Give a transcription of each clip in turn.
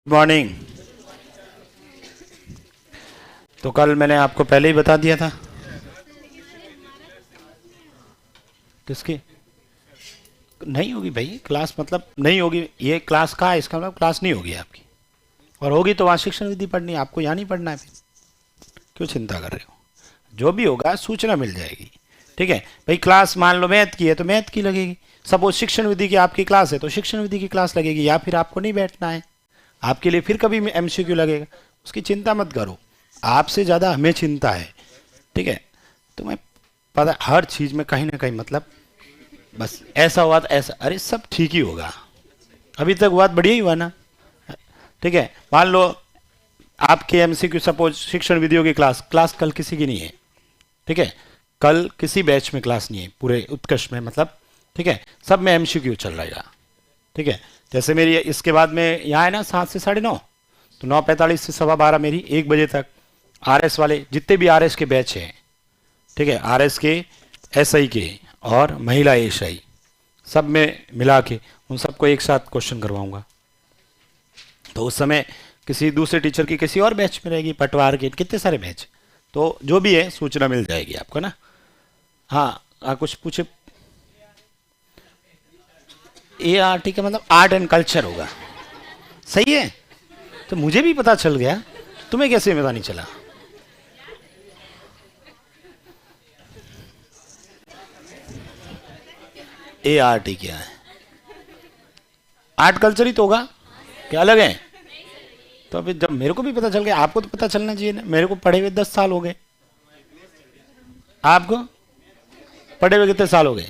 Morning. तो कल मैंने आपको पहले ही बता दिया था। किसकी नहीं होगी भाई क्लास, मतलब नहीं होगी। ये क्लास का है, इसका मतलब क्लास नहीं होगी आपकी, और होगी तो वहाँ शिक्षण विधि पढ़नी है, आपको यहाँ नहीं पढ़ना है। फिर क्यों चिंता कर रहे हो? जो भी होगा सूचना मिल जाएगी। ठीक है भाई, क्लास मान लो मैथ की है तो मैथ की लगेगी। सपोज शिक्षण विधि की आपकी क्लास है तो शिक्षण विधि की क्लास लगेगी, या फिर आपको नहीं बैठना है, आपके लिए फिर कभी एमसीक्यू लगेगा। उसकी चिंता मत करो, आपसे ज़्यादा हमें चिंता है। ठीक है, तो मैं पता हर चीज़ में कहीं ना कहीं मतलब बस ऐसा हुआ तो ऐसा, अरे सब ठीक ही होगा। अभी तक बात बढ़िया ही हुआ ना। ठीक है, मान लो आपके एमसीक्यू सपोज शिक्षण विधियों की क्लास कल किसी की नहीं है। ठीक है, कल किसी बैच में क्लास नहीं है पूरे उत्कर्ष में, मतलब ठीक है, सब में एमसीक्यू चल रहेगा। ठीक है, जैसे मेरी इसके बाद में यहाँ है ना 7 से 9:30, तो 9:45 से 12:15 मेरी 1 बजे तक आरएस वाले जितने भी आरएस के बैच हैं, ठीक है, आरएस के, एसआई के और महिला एएसआई सब में मिला के उन सबको एक साथ क्वेश्चन करवाऊंगा। तो उस समय किसी दूसरे टीचर की किसी और बैच में रहेगी, पटवार के कितने सारे बैच, तो जो भी है सूचना मिल जाएगी आपको ना। हाँ, कुछ पूछे। ART का मतलब आर्ट एंड कल्चर होगा, सही है। तो मुझे भी पता चल गया, तुम्हें कैसे पता नहीं चला? ART क्या है? आर्ट कल्चर ही तो होगा, क्या अलग है? तो अभी जब मेरे को भी पता चल गया, आपको तो पता चलना चाहिए ना। मेरे को पढ़े हुए 10 साल हो गए, आपको पढ़े हुए कितने साल हो गए?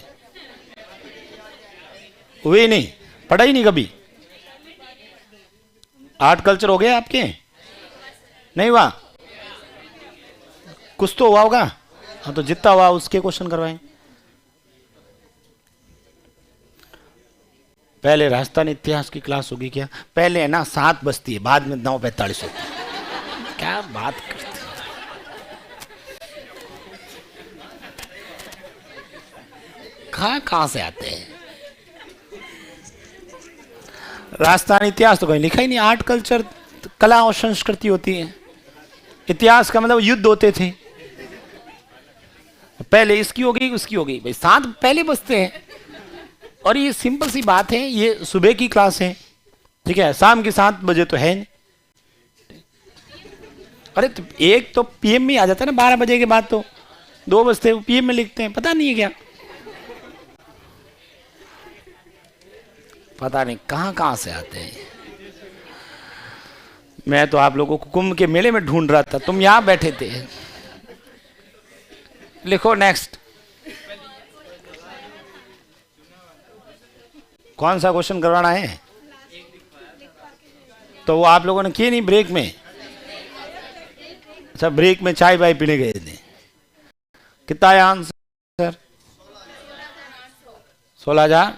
हुए ही नहीं, पढ़ा ही नहीं कभी। आर्ट कल्चर हो गया आपके? नहीं हुआ? कुछ तो हुआ होगा। हाँ, तो जितना हुआ उसके क्वेश्चन करवाएं। पहले राजस्थान इतिहास की क्लास होगी क्या? पहले है ना 7 बजती है, बाद में 9:45 होती है। क्या बात करते हैं? कहाँ से आते हैं? राजस्थान इतिहास तो कहीं लिखा ही नहीं। आर्ट कल्चर कला और संस्कृति होती है। इतिहास का मतलब युद्ध होते थे, पहले इसकी हो गई उसकी हो गई भाई, 7 पहले बजते हैं। और ये सिंपल सी बात है, ये सुबह की क्लास है, ठीक है, शाम के 7 बजे तो है नहीं। अरे तो एक तो पीएम में आ जाता है ना, 12 बजे के बाद तो 2 बजते पीएम में लिखते हैं, पता नहीं है क्या? पता नहीं कहाँ से आते हैं। मैं तो आप लोगों को कुंभ के मेले में ढूंढ रहा था, तुम यहां बैठे थे। लिखो नेक्स्ट। कौन सा क्वेश्चन करवाना है? तो वो आप लोगों ने किए नहीं ब्रेक में? अच्छा, ब्रेक में चाय वाय पीने गए थे। कितना है आंसर? 16,000।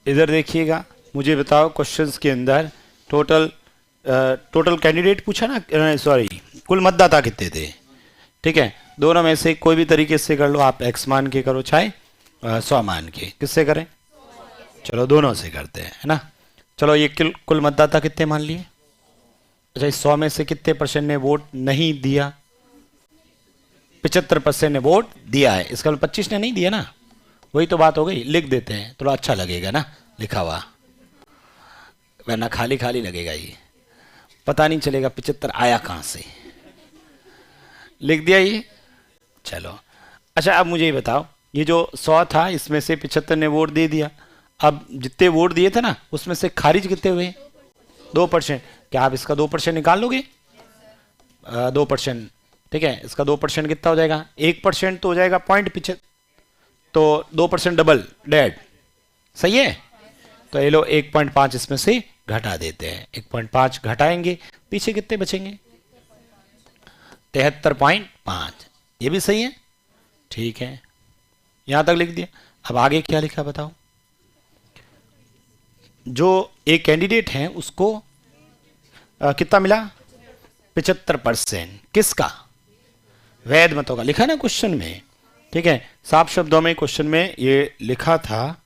इधर देखिएगा, मुझे बताओ क्वेश्चंस के अंदर टोटल कैंडिडेट पूछा ना, सॉरी, कुल मतदाता कितने थे? ठीक है, दोनों में से कोई भी तरीके से कर लो आप, एक्स मान के करो चाहे 100 मान के। किससे करें? चलो दोनों से करते हैं, है ना। चलो ये कुल मतदाता कितने मान लिए? अच्छा, इस 100 में से कितने परसेंट ने वोट नहीं दिया? 75% ने वोट दिया है, इसका मतलब 25 ने नहीं दिया ना। वही तो बात हो गई, लिख देते हैं थोड़ा अच्छा लगेगा ना लिखा हुआ, वरना खाली खाली लगेगा, ये पता नहीं चलेगा 75 आया कहां से। लिख दिया ये, चलो। अच्छा, अब मुझे ये बताओ, ये जो 100 था इसमें से 75 ने वोट दे दिया, अब जितने वोट दिए थे ना उसमें से खारिज कितने हुए? 2%। क्या आप इसका 2% निकाल लोगे? 2%, ठीक है, इसका 2% कितना हो जाएगा? 1% तो हो जाएगा 0.75, तो 2% डबल डेड, सही है। तो ये लो 1.5 इसमें से घटा देते हैं, 1.5 घटाएंगे, पीछे कितने बचेंगे? 73.5। ये भी सही है, ठीक है, यहां तक लिख दिया। अब आगे क्या लिखा बताओ? जो एक कैंडिडेट है उसको कितना मिला? 75%। किसका? वैध मतों का। लिखा ना क्वेश्चन में, ठीक है, साफ शब्दों में क्वेश्चन में ये लिखा था,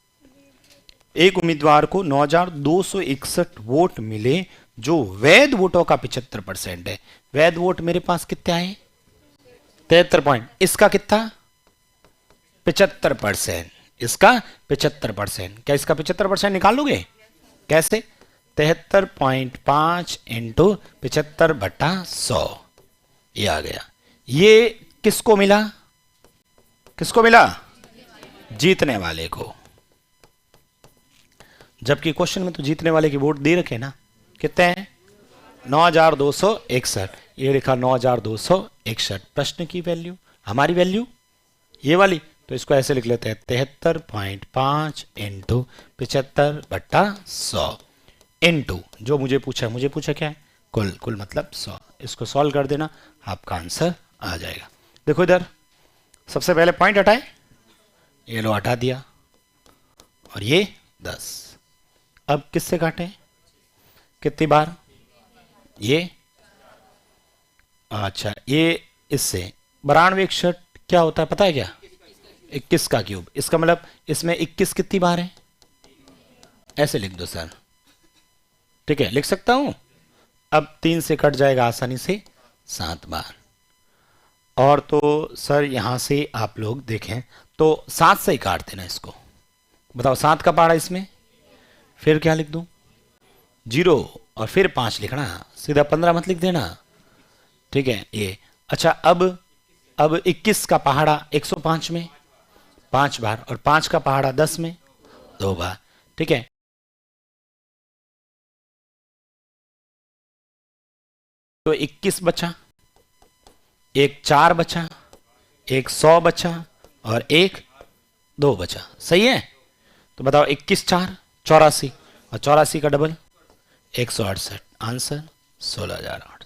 एक उम्मीदवार को 9,261 वोट मिले जो वैध वोटों का 75% है। वैध वोट मेरे पास कितने आए? 73 पॉइंट। इसका कितना? 75%। इसका 75%। क्या इसका 75% निकाल लोगे? कैसे? 73.5 इंटू 75/100 ये आ गया। ये किसको मिला? किसको मिला? जीतने वाले को। जबकि क्वेश्चन में तो जीतने वाले की वोट दे रखे ना, कितने हैं? 9,261। ये लिखा 9,261। प्रश्न की वैल्यू, हमारी वैल्यू ये वाली, तो इसको ऐसे लिख लेते हैं 73.5 इंटू 75/100 इंटू जो मुझे पूछा क्या है? कुल। कुल मतलब 100। इसको सॉल्व कर देना, आपका आंसर आ जाएगा। देखो इधर सबसे पहले पॉइंट हटाए, ये लो हटा दिया, और ये 10। अब किससे काटें? कितनी बार? ये, अच्छा ये इससे 92 क्या होता है पता है क्या? 21 का क्यूब। इसका मतलब इसमें 21 कितनी बार है? ऐसे लिख दो सर, ठीक है, लिख सकता हूं। अब 3 से कट जाएगा आसानी से 7 बार। और तो सर यहां से आप लोग देखें तो 7 से ही काट देना इसको। बताओ 7 का पहाड़ा इसमें, फिर क्या लिख दूं? 0 और फिर 5 लिखना, सीधा 15 मत लिख देना, ठीक है ये। अच्छा अब 21 का पहाड़ा 105 में 5 बार, और 5 का पहाड़ा 10 में 2 बार, ठीक है। तो 21 बचा, एक 4 बचा, एक 100 बचा, और एक 2 बचा। सही है? तो बताओ 21 4 84, और 84 का डबल 168। आंसर 16,008।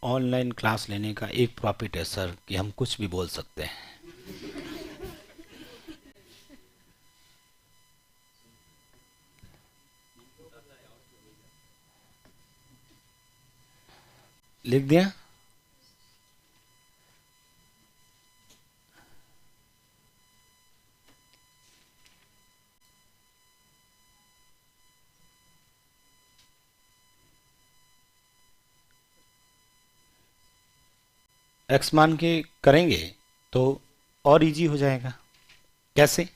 ऑनलाइन क्लास लेने का एक प्रॉफिट है सर कि हम कुछ भी बोल सकते हैं। लिख दिया? एक्स मान के करेंगे तो और इजी हो जाएगा। कैसे?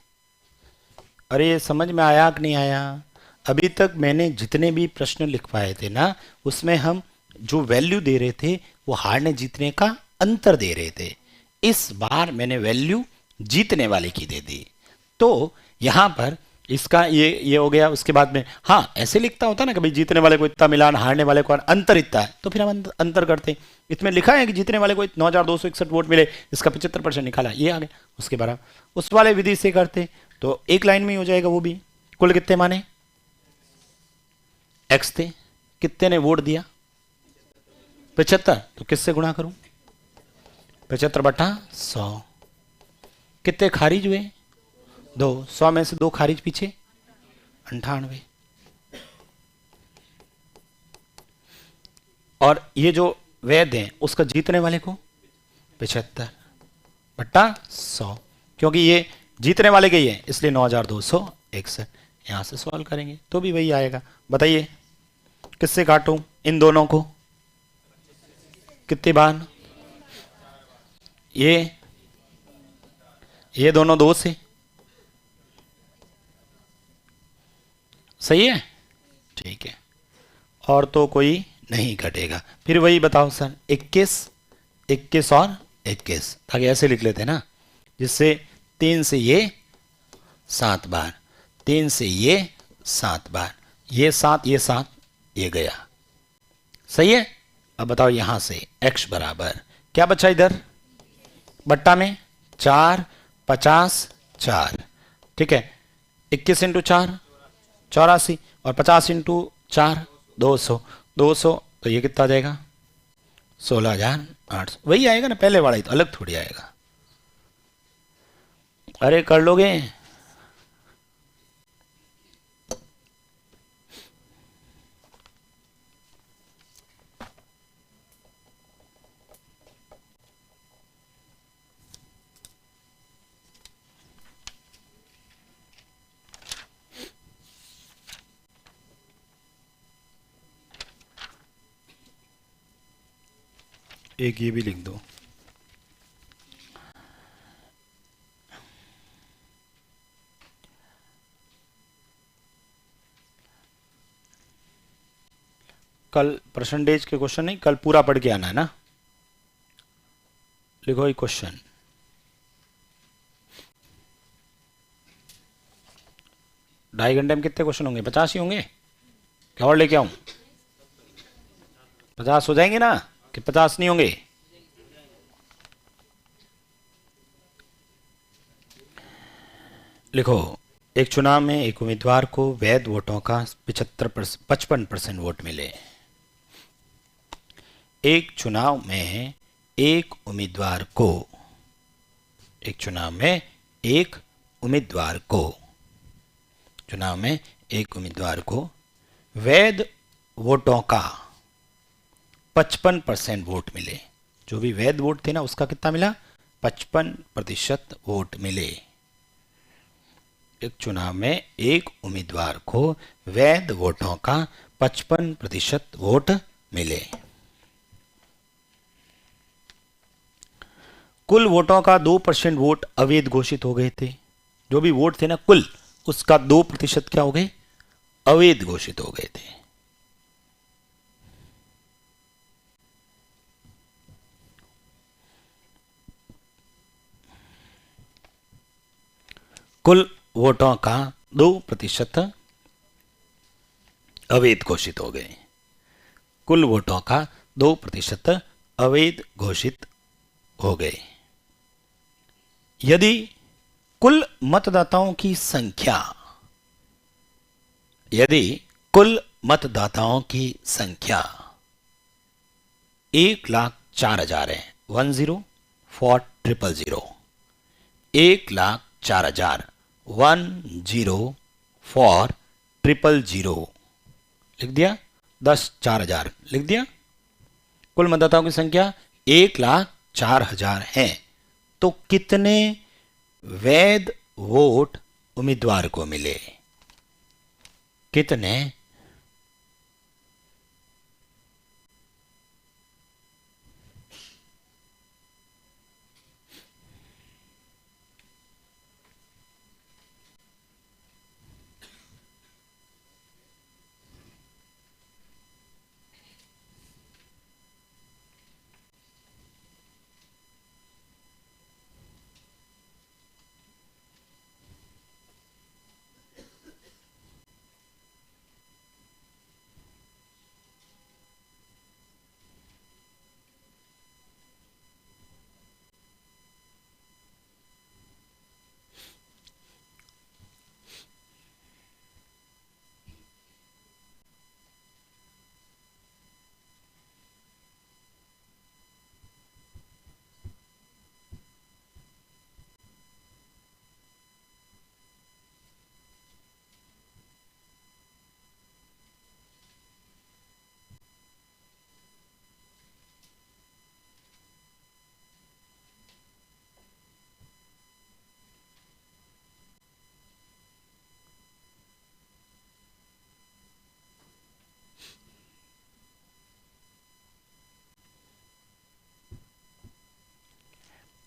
अरे ये समझ में आया कि नहीं आया? अभी तक मैंने जितने भी प्रश्न लिखवाए थे ना, उसमें हम जो वैल्यू दे रहे थे वो हारने जीतने का अंतर दे रहे थे। इस बार मैंने वैल्यू जीतने वाले की दे दी। तो यहां पर इसका ये हो गया। उसके बाद में हाँ ऐसे लिखता होता ना कि भाई जीतने वाले को इतना मिलान, हारने वाले को अंतर इतना है, तो फिर हम अंतर करते हैं। इसमें लिखा है कि जीतने वाले को 9,261 वोट मिले, इसका 75% निकाला, ये आ गया। उसके बाद उस वाले विधि से करते तो एक लाइन में ही हो जाएगा। वो भी कुल कितने माने? एक्स थे, कितने ने वोट दिया? 75। तो किससे गुणा करूं? 75/100। कितने खारिज हुए? 2। 100 में से 2 खारिज, पीछे 98। और ये जो वैध है उसका जीतने वाले को 75/100, क्योंकि ये जीतने वाले के ही है इसलिए 9,261। यहां से सॉल्व करेंगे तो भी वही आएगा। बताइए किससे काटूं इन दोनों को? कितनी बार? ये दोनों 2 से। सही है? ठीक है। और तो कोई नहीं घटेगा। फिर वही बताओ सर, 21 21 और 21, आगे ऐसे लिख लेते हैं ना, जिससे 3 से ये 7 बार, 3 से ये 7 बार, ये 7 ये 7 ये गया। सही है? अब बताओ यहां से x बराबर क्या बचा इधर बट्टा में? 4 50 4, ठीक है। 21 इंटू 4 84, और 50 इंटू 4 200। 200 तो ये कितना आ जाएगा? 16,800 वही आएगा ना, पहले वाला ही तो, अलग थोड़ी आएगा। अरे कर लोगे? एक ये भी लिख दो। कल परसेंटेज के क्वेश्चन नहीं, कल पूरा पढ़ के आना है ना। लिखो ये क्वेश्चन। ढाई घंटे में कितने क्वेश्चन होंगे? 50 ही होंगे क्या? और लेके आऊं? 50 हो जाएंगे ना कि 50 नहीं होंगे? लिखो, एक चुनाव में एक उम्मीदवार को वैध वोटों का 55% वोट मिले। एक चुनाव में एक उम्मीदवार को, एक चुनाव में एक उम्मीदवार को, चुनाव में एक उम्मीदवार को वैध वोटों का 55% वोट मिले। जो भी वैध वोट थे ना, उसका कितना मिला? 55% वोट मिले। एक चुनाव में एक उम्मीदवार को वैध वोटों का 55% वोट मिले। कुल वोटों का 2% वोट अवैध घोषित हो गए थे। जो भी वोट थे ना कुल, उसका 2% क्या हो गए? अवैध घोषित हो गए थे। कुल वोटों का 2% अवैध घोषित हो गए। कुल वोटों का 2% अवैध घोषित हो गए। यदि कुल मतदाताओं की संख्या, यदि कुल मतदाताओं की संख्या 1,04,000 है, 1,04,000, 1,04,000, 1,04,000 लिख दिया, 10,04,000 लिख दिया। कुल मतदाताओं की संख्या 1,04,000 है, तो कितने वैध वोट उम्मीदवार को मिले? कितने?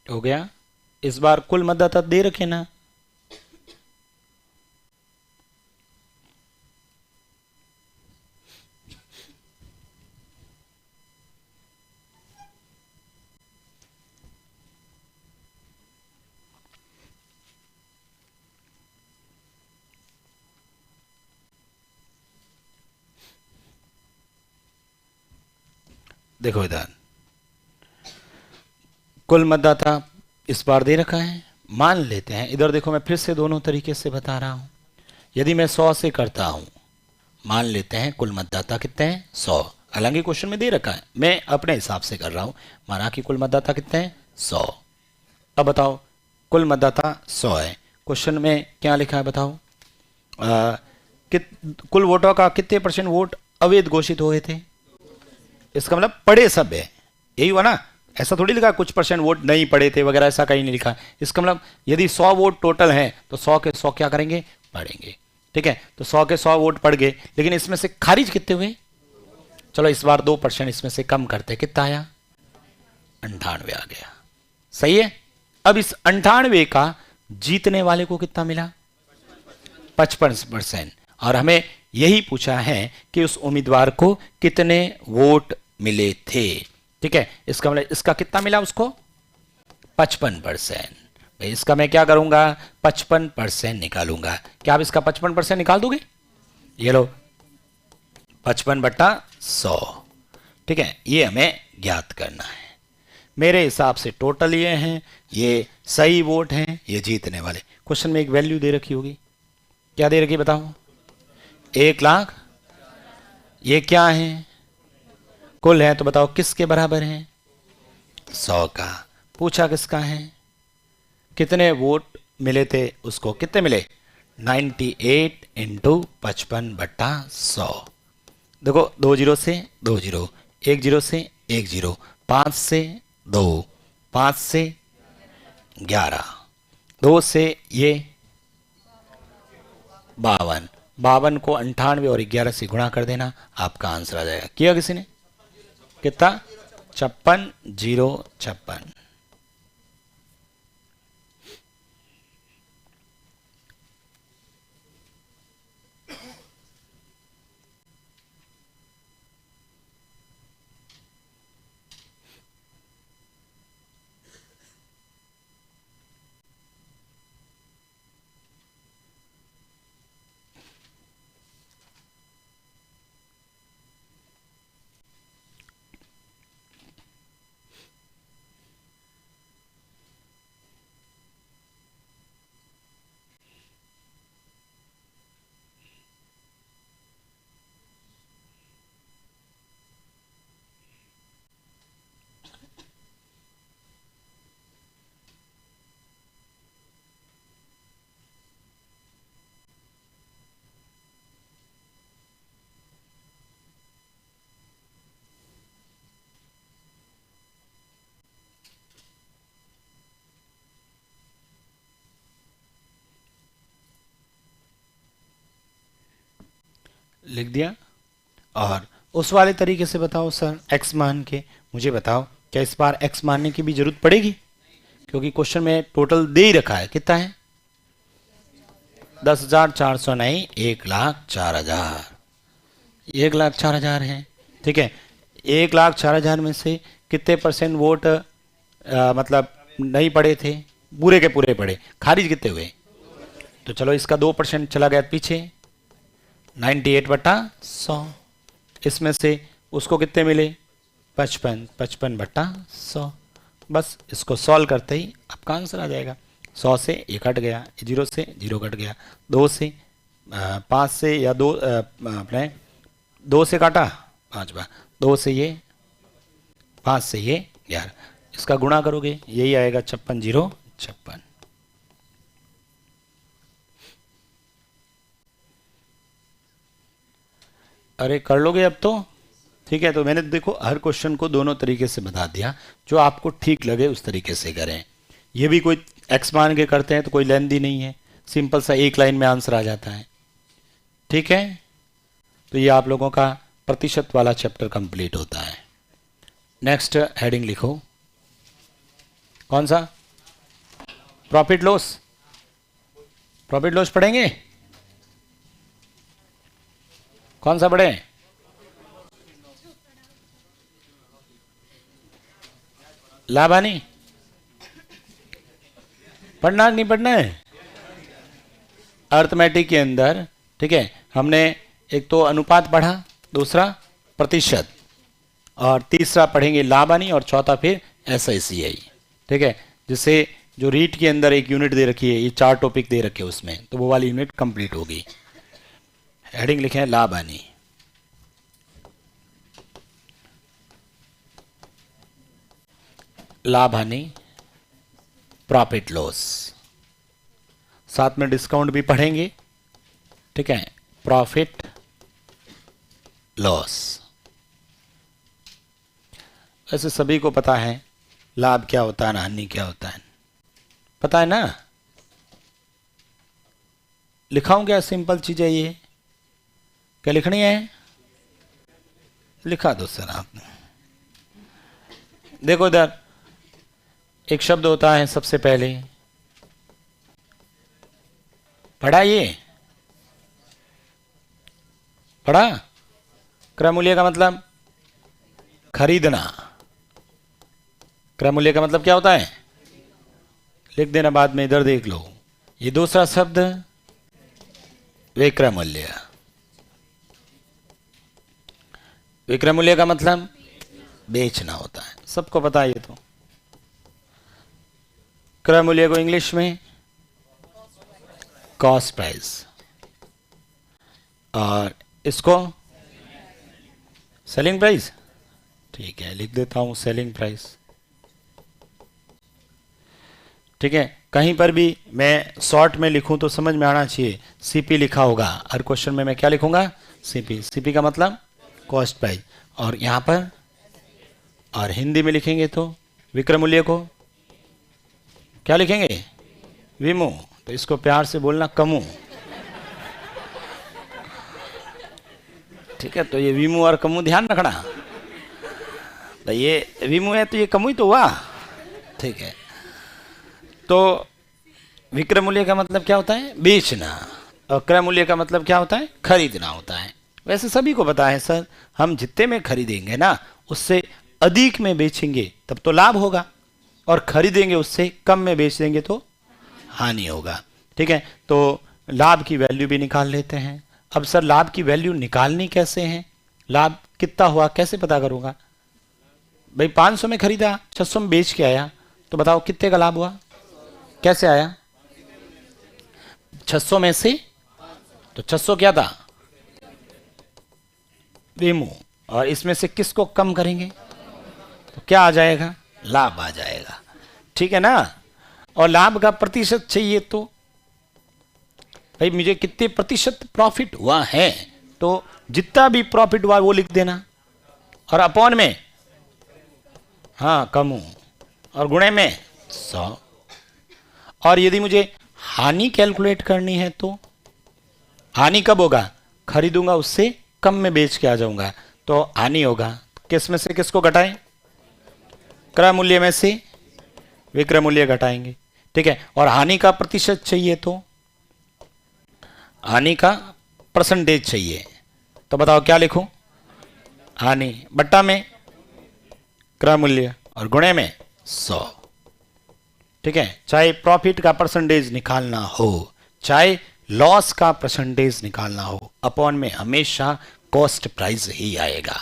हो गया? इस बार कुल मतदाता दे रखे ना? देखो इधर कुल मतदाता इस बार दे रखा है। मान लेते हैं, इधर देखो मैं फिर से दोनों तरीके से बता रहा हूं। यदि मैं 100 से करता हूं, मान लेते हैं कुल मतदाता कितने हैं? 100। हालांकि क्वेश्चन में दे रखा है, मैं अपने हिसाब से कर रहा हूं। माना कि कुल मतदाता कितने हैं 100। अब बताओ कुल मतदाता 100 है, क्वेश्चन में क्या लिखा है बताओ। कुल वोटों का कितने % वोट अवैध घोषित हुए थे। इसका मतलब पढ़े सब है, यही हुआ ना। ऐसा थोड़ी लिखा कुछ % वोट नहीं पड़े थे वगैरह, ऐसा कहीं नहीं लिखा। इसका मतलब यदि 100 वोट टोटल हैं तो 100 के 100 क्या करेंगे, पढ़ेंगे। ठीक है, तो 100 के 100 वोट पड़ गए, लेकिन इसमें से खारिज कितने हुए। चलो इस बार 2% इसमें से कम करते, कितना आया 98 आ गया। सही है। अब इस 98 का जीतने वाले को कितना मिला 55%। और हमें यही पूछा है कि उस उम्मीदवार को कितने वोट मिले थे। ठीक है, इसका मतलब इसका कितना मिला उसको 55%। भाई इसका मैं क्या करूंगा 55% निकालूंगा। क्या आप इसका 55% निकाल दोगे। ये लो 55/100। ठीक है, ये हमें ज्ञात करना है। मेरे हिसाब से टोटल ये हैं, ये सही वोट हैं, ये जीतने वाले। क्वेश्चन में एक वैल्यू दे रखी होगी, क्या दे रखी बताओ 1 लाख। ये क्या है कुल है, तो बताओ किसके बराबर है 100 का। पूछा किसका है, कितने वोट मिले थे उसको, कितने मिले 98 इंटू 55/100। देखो 2 0 से 2 0, 1 0 से 1 0, 5 से 2, 5 से 11, 2 से ये 52, 52 को 98 और 11 से गुणा कर देना, आपका आंसर आ जाएगा। किया किसी ने, कितना 56,056। लिख दिया। और उस वाले तरीके से बताओ सर x मान के मुझे बताओ, क्या इस बार x मानने की भी जरूरत पड़ेगी, क्योंकि क्वेश्चन में टोटल दे ही रखा है। कितना है 10,400 नहीं 1,04,000, 1,04,000 है। ठीक है, 1,04,000 में से कितने % वोट मतलब नहीं पड़े थे, पूरे के पूरे पड़े, खारिज कितने हुए। तो चलो इसका 2% चला गया पीछे 98/100। इसमें से उसको कितने मिले 55, 55/100। बस इसको सॉल्व करते ही आपका आंसर आ जाएगा। 100 से 1 हट गया, 0 से 0 कट गया, 2 से 5 से या 2 अपने 2 से काटा 5 बार, 2 से ये 5 से ये 11, इसका गुणा करोगे यही आएगा 56,056। अरे कर लोगे अब तो। ठीक है, तो मैंने देखो हर क्वेश्चन को दोनों तरीके से बता दिया, जो आपको ठीक लगे उस तरीके से करें। ये भी कोई एक्स मान के करते हैं तो कोई लेंदी नहीं है, सिंपल सा एक लाइन में आंसर आ जाता है। ठीक है, तो ये आप लोगों का प्रतिशत वाला चैप्टर कंप्लीट होता है। नेक्स्ट हेडिंग लिखो, कौन सा प्रॉफिट लॉस। प्रॉफिट लॉस पढ़ेंगे, कौन सा पढ़े लाभ हानि पढ़ना नहीं पढ़ना है अर्थमेटिक के अंदर। ठीक है, हमने एक तो अनुपात पढ़ा, दूसरा प्रतिशत, और तीसरा पढ़ेंगे लाभ हानि, और चौथा फिर SICI। ठीक है, जिससे जो रीट के अंदर एक यूनिट दे रखी है, ये 4 टॉपिक दे रखे हैं उसमें, तो वो वाली यूनिट कंप्लीट होगी। हेडिंग लिखे हैं लाभ हानि। लाभ हानि, प्रॉफिट लॉस, साथ में डिस्काउंट भी पढ़ेंगे, ठीक है, प्रॉफिट लॉस। ऐसे सभी को पता है लाभ क्या होता है, हानि क्या होता है, पता है ना। लिखाऊं क्या, सिंपल चीज है ये, क्या लिखनी है, लिखा दो सर आपने। देखो इधर एक शब्द होता है सबसे पहले, पढ़ा ये, पढ़ा, क्रय मूल्य का मतलब खरीदना, क्रय मूल्य का मतलब क्या होता है, लिख देना बाद में, इधर देख लो। ये दूसरा शब्द विक्रय मूल्य, विक्रय मूल्य का मतलब बेचना होता है, सबको पता है ये तो। क्रय मूल्य को इंग्लिश में कॉस्ट प्राइस, और इसको सेलिंग प्राइस, ठीक है, लिख देता हूं सेलिंग प्राइस। ठीक है, कहीं पर भी मैं शॉर्ट में लिखूं तो समझ में आना चाहिए, सीपी लिखा होगा, हर क्वेश्चन में मैं क्या लिखूंगा, सीपी, सीपी का मतलब कॉस्ट प्राइस, और यहां पर, और हिंदी में लिखेंगे तो विक्रय मूल्य को क्या लिखेंगे, विमो, तो इसको प्यार से बोलना कमू, ठीक है। तो ये विमो और कमू ध्यान रखना, तो ये विमो है तो ये कमू ही तो हुआ, ठीक है। तो विक्रय मूल्य का मतलब क्या होता है, बेचना, और क्रय मूल्य का मतलब क्या होता है, खरीदना होता है। वैसे सभी को पता है सर, हम जितने में खरीदेंगे ना उससे अधिक में बेचेंगे तब तो लाभ होगा, और खरीदेंगे उससे कम में बेच देंगे तो हानि होगा, ठीक है। तो लाभ की वैल्यू भी निकाल लेते हैं। अब सर लाभ की वैल्यू निकालनी कैसे है, लाभ कितना हुआ कैसे पता करूंगा, भाई 500 में खरीदा, 600 में बेच के आया, तो बताओ कितने का लाभ हुआ, कैसे आया, 600 में से, तो 600 क्या था, वेमो, और इसमें से किसको कम करेंगे तो क्या आ जाएगा, लाभ आ जाएगा, ठीक है ना। और लाभ का प्रतिशत चाहिए तो भाई मुझे कितने प्रतिशत प्रॉफिट हुआ है, तो जितना भी प्रॉफिट हुआ वो लिख देना, और अपॉन में, हाँ कम, और गुणे में 100। और यदि मुझे हानि कैलकुलेट करनी है तो हानि कब होगा, खरीदूंगा उससे कम में बेच के आ जाऊंगा तो हानि होगा, किस में से किसको घटाएं, क्रय मूल्य में से विक्रय मूल्य घटाएंगे, ठीक है। और हानि का प्रतिशत चाहिए तो हानि का परसेंटेज चाहिए, तो बताओ क्या लिखूं, हानि बट्टा में क्रय मूल्य और गुणे में 100, ठीक है। चाहे प्रॉफिट का परसेंटेज निकालना हो, चाहे लॉस का परसेंटेज निकालना हो, अपॉन में हमेशा कॉस्ट प्राइस ही आएगा,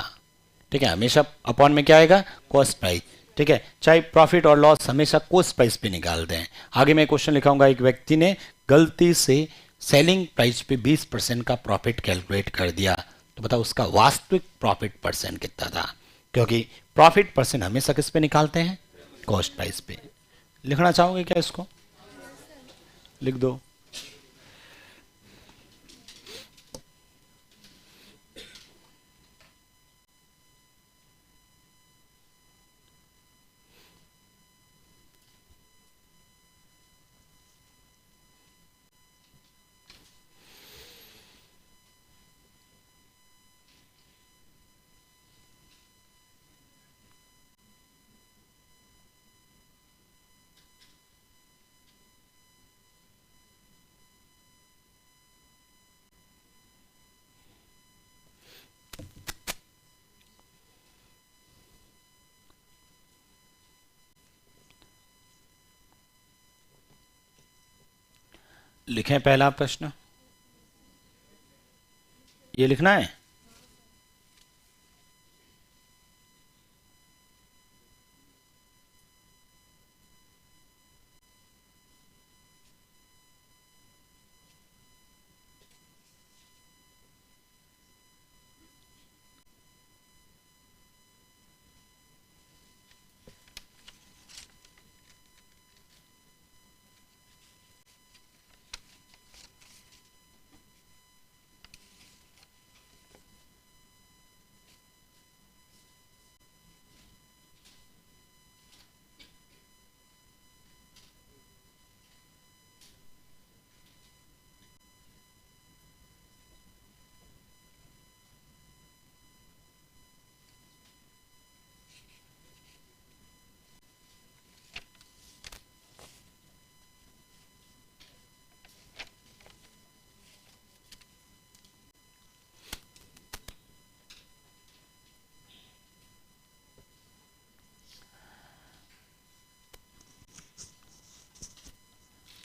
ठीक है, हमेशा अपॉन में क्या आएगा, कॉस्ट प्राइस, ठीक है। चाहे प्रॉफिट और लॉस हमेशा कॉस्ट प्राइस पे निकालते हैं। आगे मैं क्वेश्चन लिखाऊंगा, एक व्यक्ति ने गलती से सेलिंग प्राइस पे 20% का प्रॉफिट कैलकुलेट कर दिया, तो बताओ उसका वास्तविक प्रॉफिट परसेंट कितना था, क्योंकि प्रॉफिट परसेंट हमेशा किस पे निकालते हैं, कॉस्ट प्राइस पे। लिखना चाहोगे क्या इसको, लिख दो। लिखें पहला प्रश्न, ये लिखना है,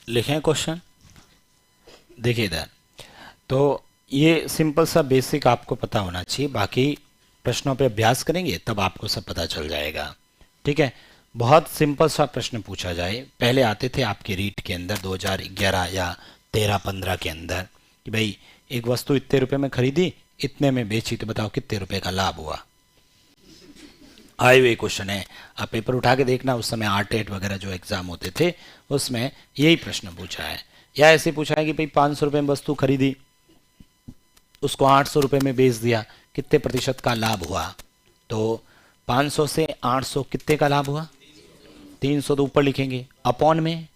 लिखें क्वेश्चन, देखिए इधर। तो ये सिंपल सा बेसिक आपको पता होना चाहिए, बाकी प्रश्नों पे अभ्यास करेंगे तब आपको सब पता चल जाएगा। ठीक है, बहुत सिंपल सा प्रश्न पूछा जाए, पहले आते थे आपके रीट के अंदर 2011 या 13-15 के अंदर कि भाई एक वस्तु इतने रुपए में खरीदी, इतने में बेची, तो बताओ कितने रुपए का लाभ हुआ। आए हुए क्वेश्चन है, आप पेपर उठा के देखना, उस समय आरटेट वगैरह जो एग्जाम होते थे उसमें यही प्रश्न पूछा है। या ऐसे पूछा है कि भाई 500 रुपये में वस्तु खरीदी, उसको 800 रुपये में बेच दिया, कितने प्रतिशत का लाभ हुआ। तो 500 से 800 कितने का लाभ हुआ, 300, तो ऊपर लिखेंगे अपॉन में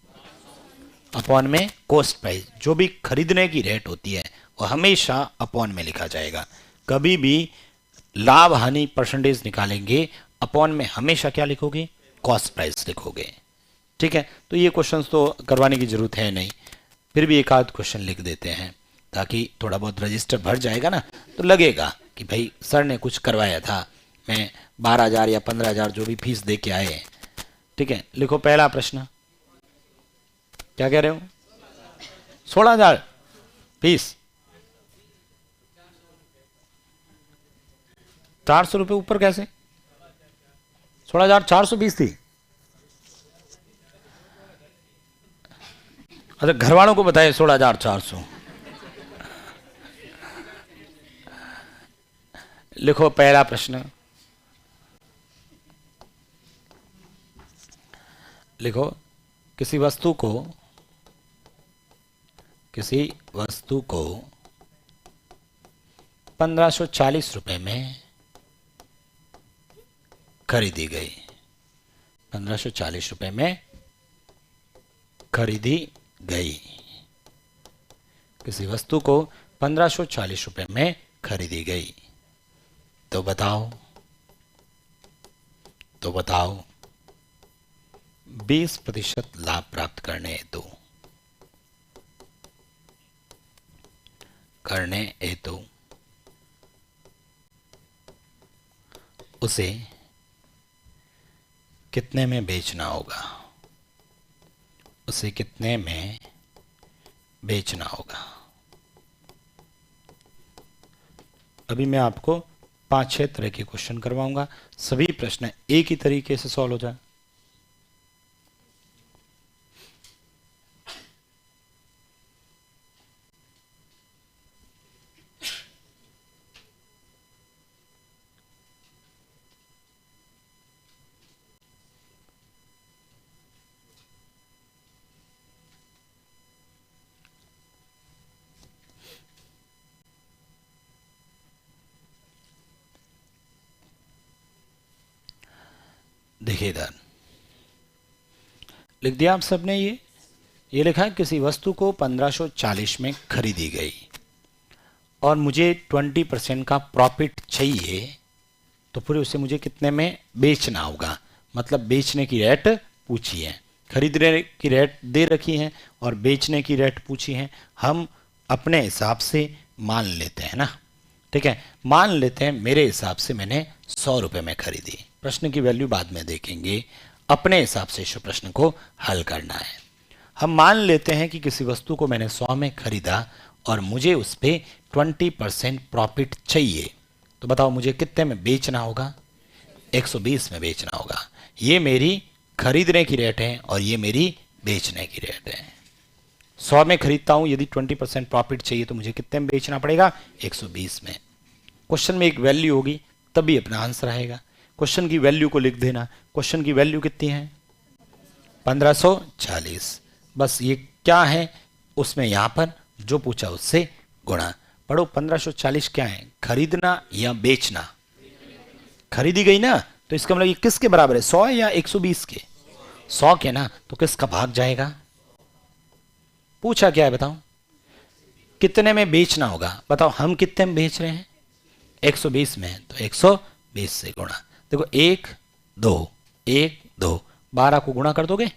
कॉस्ट प्राइस, जो भी खरीदने की रेट होती है वो हमेशा अपॉन में लिखा जाएगा। कभी भी लाभ हानि परसेंटेज निकालेंगे, अपॉन में हमेशा क्या लिखोगे, कॉस्ट प्राइस लिखोगे। ठीक है, तो ये क्वेश्चंस तो करवाने की जरूरत है नहीं, फिर भी एक आध क्वेश्चन लिख देते हैं ताकि थोड़ा बहुत रजिस्टर भर जाएगा ना, तो लगेगा कि भाई सर ने कुछ करवाया था, मैं 12,000 या 15,000 जो भी फीस दे के आए। ठीक है, लिखो पहला प्रश्न, क्या कह रहे हो, 16,000 फीस, 400 रुपये ऊपर कैसे, 16,420 थी। अच्छा, घर वालों को बताए 16,400। लिखो पहला प्रश्न, लिखो किसी वस्तु को 1540 रुपए में खरीदी गई, 1540 रुपए में खरीदी गई, किसी वस्तु को 1540 रुपए में खरीदी गई, तो बताओ 20% लाभ प्राप्त करने हेतु उसे कितने में बेचना होगा, अभी मैं आपको 5-6 तरह के क्वेश्चन करवाऊंगा, सभी प्रश्न एक ही तरीके से सॉल्व हो जाए। देखिए इधर लिख दिया आप सबने, ये लिखा है किसी वस्तु को 1540 में खरीदी गई और मुझे 20% का प्रॉफिट चाहिए, तो फिर उसे मुझे कितने में बेचना होगा, मतलब बेचने की रेट पूछी है, खरीदने की रेट दे रखी है और बेचने की रेट पूछी है। हम अपने हिसाब से मान लेते हैं ना, ठीक है, मान लेते हैं मेरे हिसाब से मैंने 100 रुपये में खरीदी, प्रश्न की वैल्यू बाद में देखेंगे, अपने हिसाब से इस प्रश्न को हल करना है। हम मान लेते हैं कि किसी वस्तु को मैंने 100 में खरीदा और मुझे उस पर 20% प्रॉफिट चाहिए, तो बताओ मुझे कितने में बेचना होगा, 120 में बेचना होगा। ये मेरी खरीदने की रेट है और ये मेरी बेचने की रेट है। 100 में खरीदता हूं, यदि 20% प्रॉफिट चाहिए तो मुझे कितने में बेचना पड़ेगा, 120 में। क्वेश्चन में एक वैल्यू होगी तभी अपना आंसर आएगा, क्वेश्चन की वैल्यू को लिख देना, क्वेश्चन की वैल्यू कितनी है, 1540। बस ये क्या है, उसमें यहां पर जो पूछा उससे गुणा। पढ़ो 1540 क्या है, खरीदना या बेचना, खरीदी गई ना, तो इसका मतलब ये किसके बराबर है, 100 या 120 के, 100 के ना, तो किसका भाग जाएगा, पूछा क्या है बताओ, कितने में बेचना होगा, बताओ हम कितने में बेच रहे हैं, 120 में, तो 120 से गुणा। देखो 1 2 1 2, 12 को गुणा कर दोगे,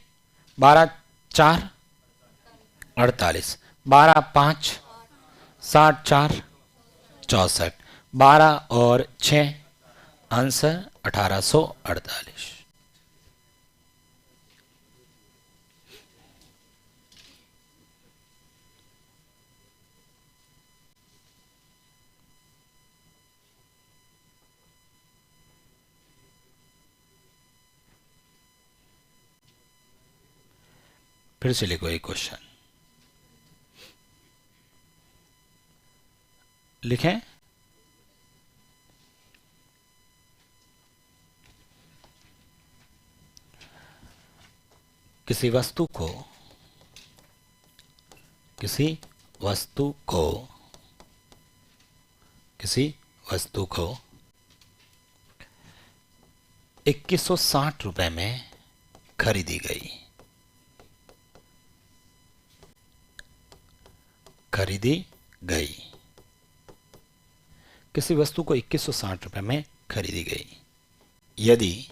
12 4 48, 12 5 60 4 64, 12 और 6 आंसर 1848। फिर से लिखो एक क्वेश्चन, लिखें। किसी वस्तु को किसी वस्तु को किसी वस्तु को 2160 रुपए में खरीदी गई। किसी वस्तु को 2160 रुपए में खरीदी गई। यदि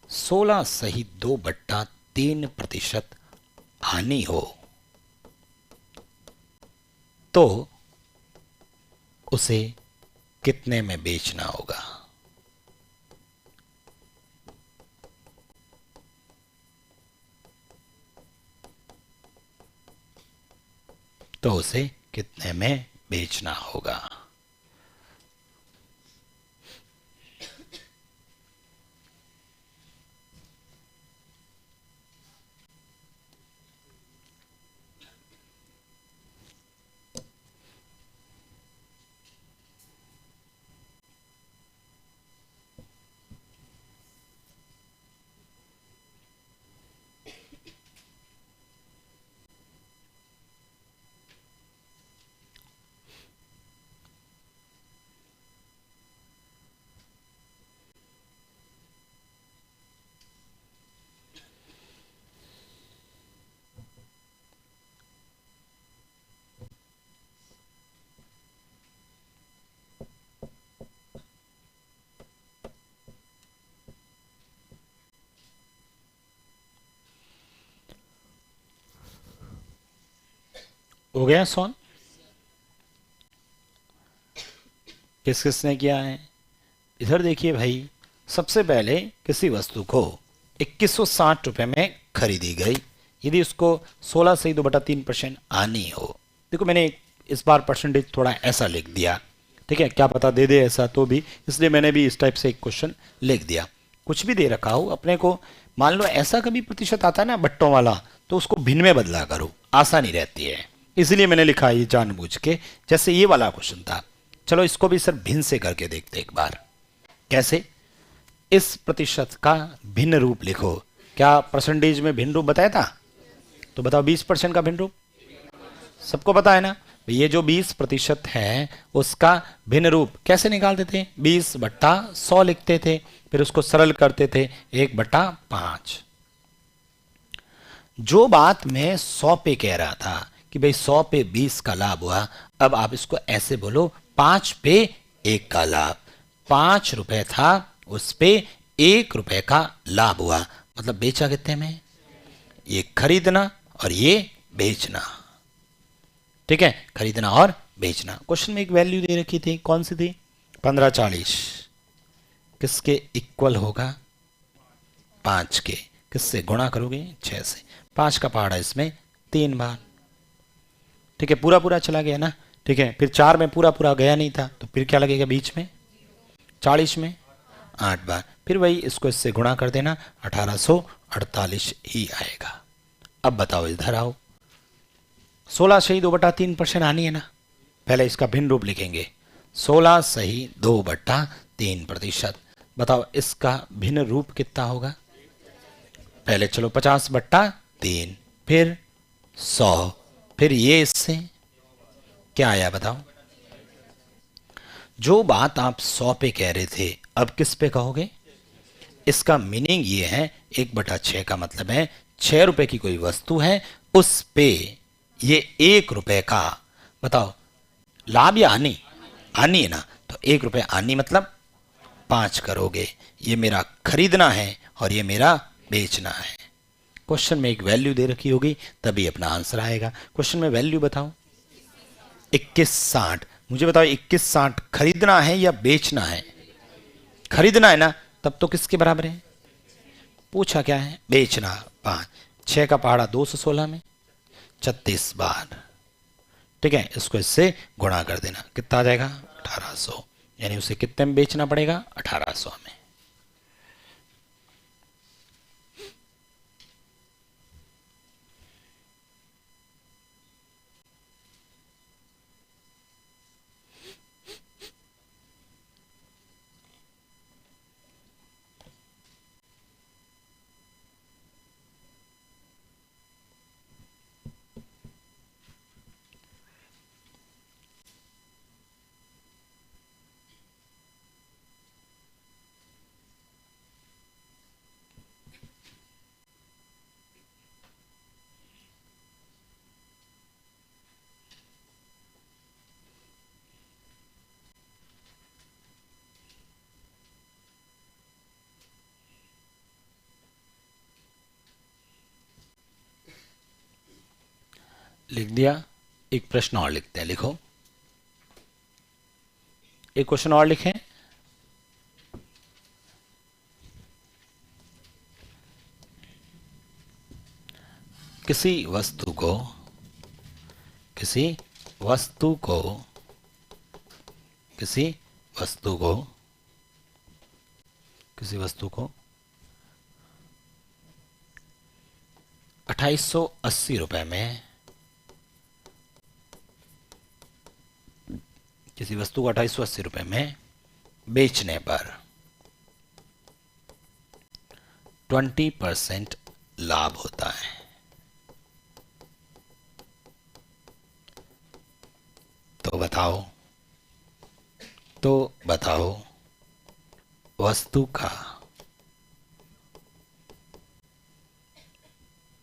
16 सही 2/3% हानि हो तो उसे कितने में बेचना होगा? तो उसे कितने में बेचना होगा? हो गया सोन? किस किसने किया है? इधर देखिए भाई, सबसे पहले किसी वस्तु को 2160 रुपए में खरीदी गई, यदि उसको 16 सही 2/3% आनी हो। देखो मैंने इस बार परसेंटेज थोड़ा ऐसा लिख दिया, ठीक है, क्या पता दे दे ऐसा तो भी, इसलिए मैंने भी इस टाइप से एक क्वेश्चन लिख दिया। कुछ भी दे रखा हो अपने को, मान लो ऐसा कभी प्रतिशत आता है ना बट्टों वाला, तो उसको भिन्न में बदला करो, आसानी रहती है, इसलिए मैंने लिखा ये जानबूझ के। जैसे ये वाला क्वेश्चन था, चलो इसको भी सर भिन्न से करके देखते एक बार। कैसे? इस प्रतिशत का भिन्न रूप लिखो। क्या परसेंटेज में भिन्न रूप बताया था? तो बताओ 20% का भिन्न रूप सबको पता है ना? ये जो 20% है उसका भिन्न रूप कैसे निकालते थे? 20/100 लिखते थे, फिर उसको सरल करते थे 1/5। जो बात मैं 100 पे कह रहा था कि भाई 100 पे 20 का लाभ हुआ, अब आप इसको ऐसे बोलो 5 पे 1 का लाभ। 5 रुपए था, उस पे 1 रुपए का लाभ हुआ, मतलब बेचा कितने में? ये खरीदना और ये बेचना, ठीक है, खरीदना और बेचना। क्वेश्चन में एक वैल्यू दे रखी थी, कौन सी थी? 1540 किसके इक्वल होगा? 5 के। किससे गुणा करोगे? 6 से। 5 का पहाड़ा इसमें 3 बार, ठीक है, पूरा पूरा चला गया ना, ठीक है। फिर 4 में पूरा पूरा गया नहीं था, तो फिर क्या लगेगा बीच में? 40 में 8 बार, फिर वही इसको इससे गुणा कर देना, 1848 ही आएगा। अब बताओ इधर आओ, 16 सही 2/3% आनी है ना, पहले इसका भिन्न रूप लिखेंगे। 16 सही 2/3%, बताओ इसका भिन्न रूप कितना होगा? पहले चलो 50/3, फिर 100, फिर ये इससे क्या आया बताओ? जो बात आप 100 पे कह रहे थे अब किस पे कहोगे? इसका मीनिंग ये है 1/6 का मतलब है 6 रुपए की कोई वस्तु है, उस पे ये 1 रुपए का, बताओ लाभ या हानि? हानि है ना, तो 1 रुपए हानि मतलब 5 करोगे। ये मेरा खरीदना है और ये मेरा बेचना है। क्वेश्चन में एक वैल्यू दे रखी होगी तभी अपना आंसर आएगा। क्वेश्चन में वैल्यू बताओ 2160। मुझे बताओ 2160 खरीदना है या बेचना है? खरीदना है ना, तब तो किसके बराबर है? पूछा क्या है? बेचना। 5, 6 का पहाड़ा 216 में 36 बार, ठीक है, इसको इससे गुणा कर देना, कितना आ जाएगा? 1800, यानी उसे कितने में बेचना पड़ेगा? 1800 में। लिख दिया। एक प्रश्न और लिखते हैं, लिखो। एक क्वेश्चन और लिखें। किसी वस्तु को किसी वस्तु को किसी वस्तु को किसी वस्तु को 2880 रुपए में, किसी वस्तु को 2880 रुपए में बेचने पर 20% लाभ होता है, तो बताओ वस्तु का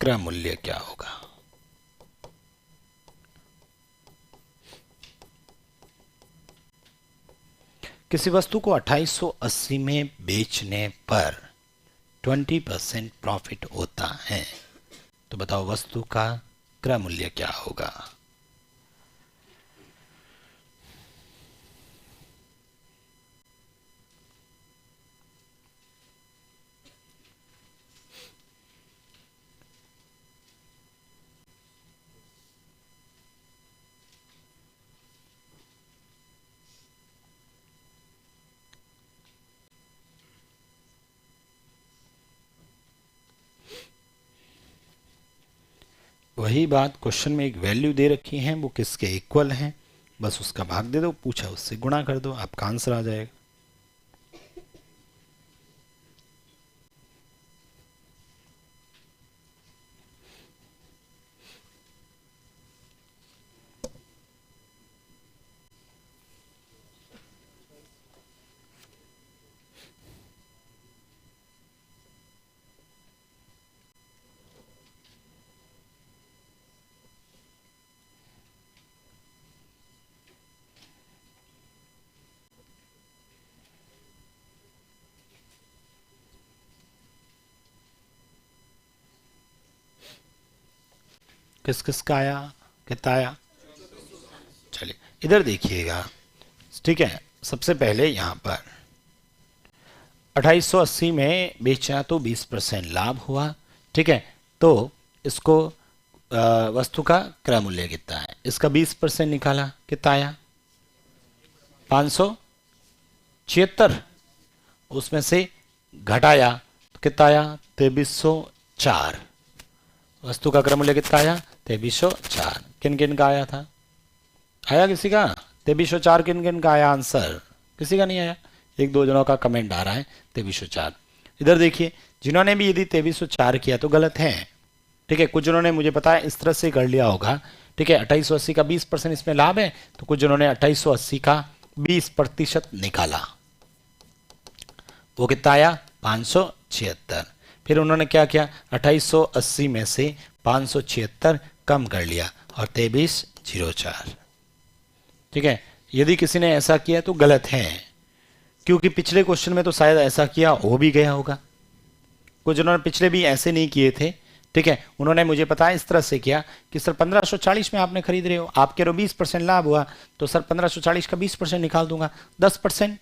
क्रय मूल्य क्या होगा। किसी वस्तु को 2880 में बेचने पर 20% प्रॉफिट होता है, तो बताओ वस्तु का क्रय मूल्य क्या होगा। वही बात क्वेश्चन में एक वैल्यू दे रखी है, वो किसके इक्वल है, बस उसका भाग दे दो, पूछा उससे गुणा कर दो, आपका आंसर आ जाएगा। किस किस का आया, कितना आया। चलिए इधर देखिएगा, ठीक है। सबसे पहले यहां पर 2880 में बेचा तो 20% लाभ हुआ, ठीक है। तो इसको वस्तु का क्रय मूल्य कितना है, इसका 20% निकाला, कितना आया 576, उसमें से घटाया तो कितना आया 2304, वस्तु का क्रय मूल्य कितना आया 2304। किन किन का आया था, आया किसी का 2304, किन किन का आया आंसर, किसी का नहीं आया, एक दो जनों का कमेंट आ रहा है 2304। इधर देखिए, जिन्होंने भी यदि 2304 किया तो गलत है, ठीक है। कुछ जनों ने मुझे पता है इस तरह से कर लिया होगा, ठीक है। 2880 का 20% इसमें लाभ है, तो कुछ जनों ने 2880 का 20% निकाला, वो कितना आया 576। फिर उन्होंने क्या किया, 2880 में से 576 कम कर लिया और 2304, ठीक है। यदि किसी ने ऐसा किया तो गलत है, क्योंकि पिछले क्वेश्चन में तो शायद ऐसा किया हो भी गया होगा। कुछ जिन्होंने पिछले भी ऐसे नहीं किए थे, ठीक है, उन्होंने मुझे पता है इस तरह से किया कि सर 1540 में आपने खरीद रहे हो, आप कह रहे हो 20% लाभ हुआ, तो सर 1540 का 20% निकाल दूंगा, 10%।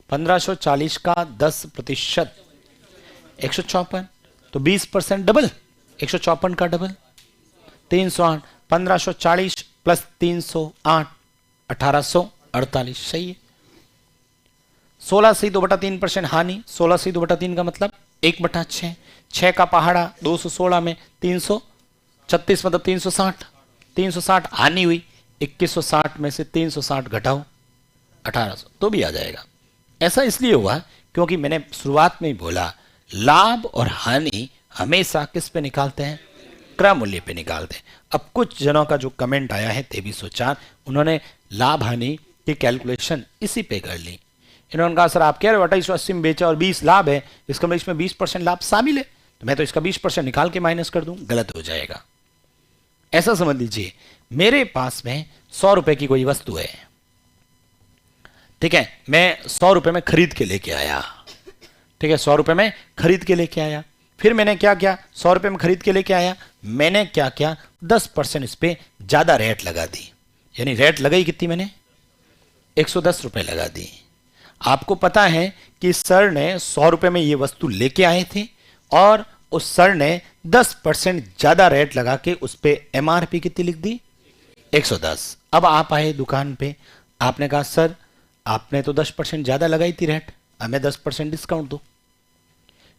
1540 का 10% 154, तो 20% डबल, 154 का डबल 308, 1540 प्लस 308 1848, सही है। 16 से 2/3% हानि, 16 से 2/3 का मतलब 1/6, 6 का पहाड़ा 216 में 336 मतलब 360, 360 हानि हुई, 2160 में से 360 घटाओ 1800 तो भी आ जाएगा। ऐसा इसलिए हुआ क्योंकि मैंने शुरुआत में ही बोला लाभ और हानि हमेशा किस पे निकालते हैं, क्रय मूल्य पे निकालते हैं। अब कुछ जनों का जो कमेंट आया है 2304, उन्होंने लाभ हानि की कैलकुलेशन इसी पे कर ली। इन्होंने कहा सर आप कह रहे हो 2880 में बेचा और 20 लाभ है, इसका मतलब इसमें 20% लाभ शामिल है, तो मैं तो इसका 20% निकाल के माइनस कर दूं, गलत हो जाएगा। ऐसा समझ लीजिए मेरे पास में 100 रुपए की कोई वस्तु है, ठीक है, मैं 100 रुपए में खरीद के लेके आया, ठीक है, 100 रुपए में खरीद के लेके आया। फिर मैंने क्या किया, 100 रुपए में खरीद के लेके आया, मैंने क्या किया 10% इस पे ज्यादा रेट लगा दी, यानी रेट लगाई कितनी मैंने, 110 रुपए लगा दी। आपको पता है कि सर ने 100 रुपए में ये वस्तु लेके आए थे और उस सर ने 10% ज्यादा रेट लगा के उस पे एमआरपी कितनी लिख दी, 110। अब आप आए दुकान पे, आपने कहा सर आपने तो 10% ज्यादा लगाई थी रेट, हमें 10% डिस्काउंट दो।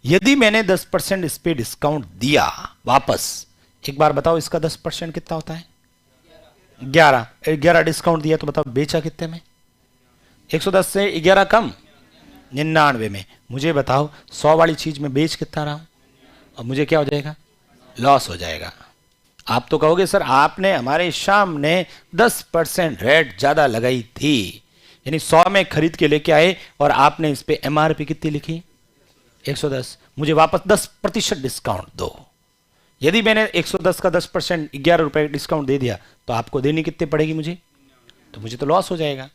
यदि मैंने 10% इस पे डिस्काउंट दिया वापस, एक बार बताओ इसका 10% कितना होता है, 11। 11 डिस्काउंट दिया तो बताओ बेचा कितने में, 110 से 11 कम, 99 में। मुझे बताओ 100 वाली चीज में बेच कितना रहा हूं, और मुझे क्या हो जाएगा, लॉस हो जाएगा। आप तो कहोगे सर आपने हमारे सामने 10% रेट ज्यादा लगाई थी, यानी 100 में खरीद के लेके आए और आपने इस पे एमआरपी कितनी लिखी, 110, मुझे वापस 10% डिस्काउंट दो। यदि मैंने 110 का 10% 11 रुपए डिस्काउंट दे दिया तो आपको देनी कितनी पड़ेगी मुझे, तो मुझे तो लॉस हो जाएगा।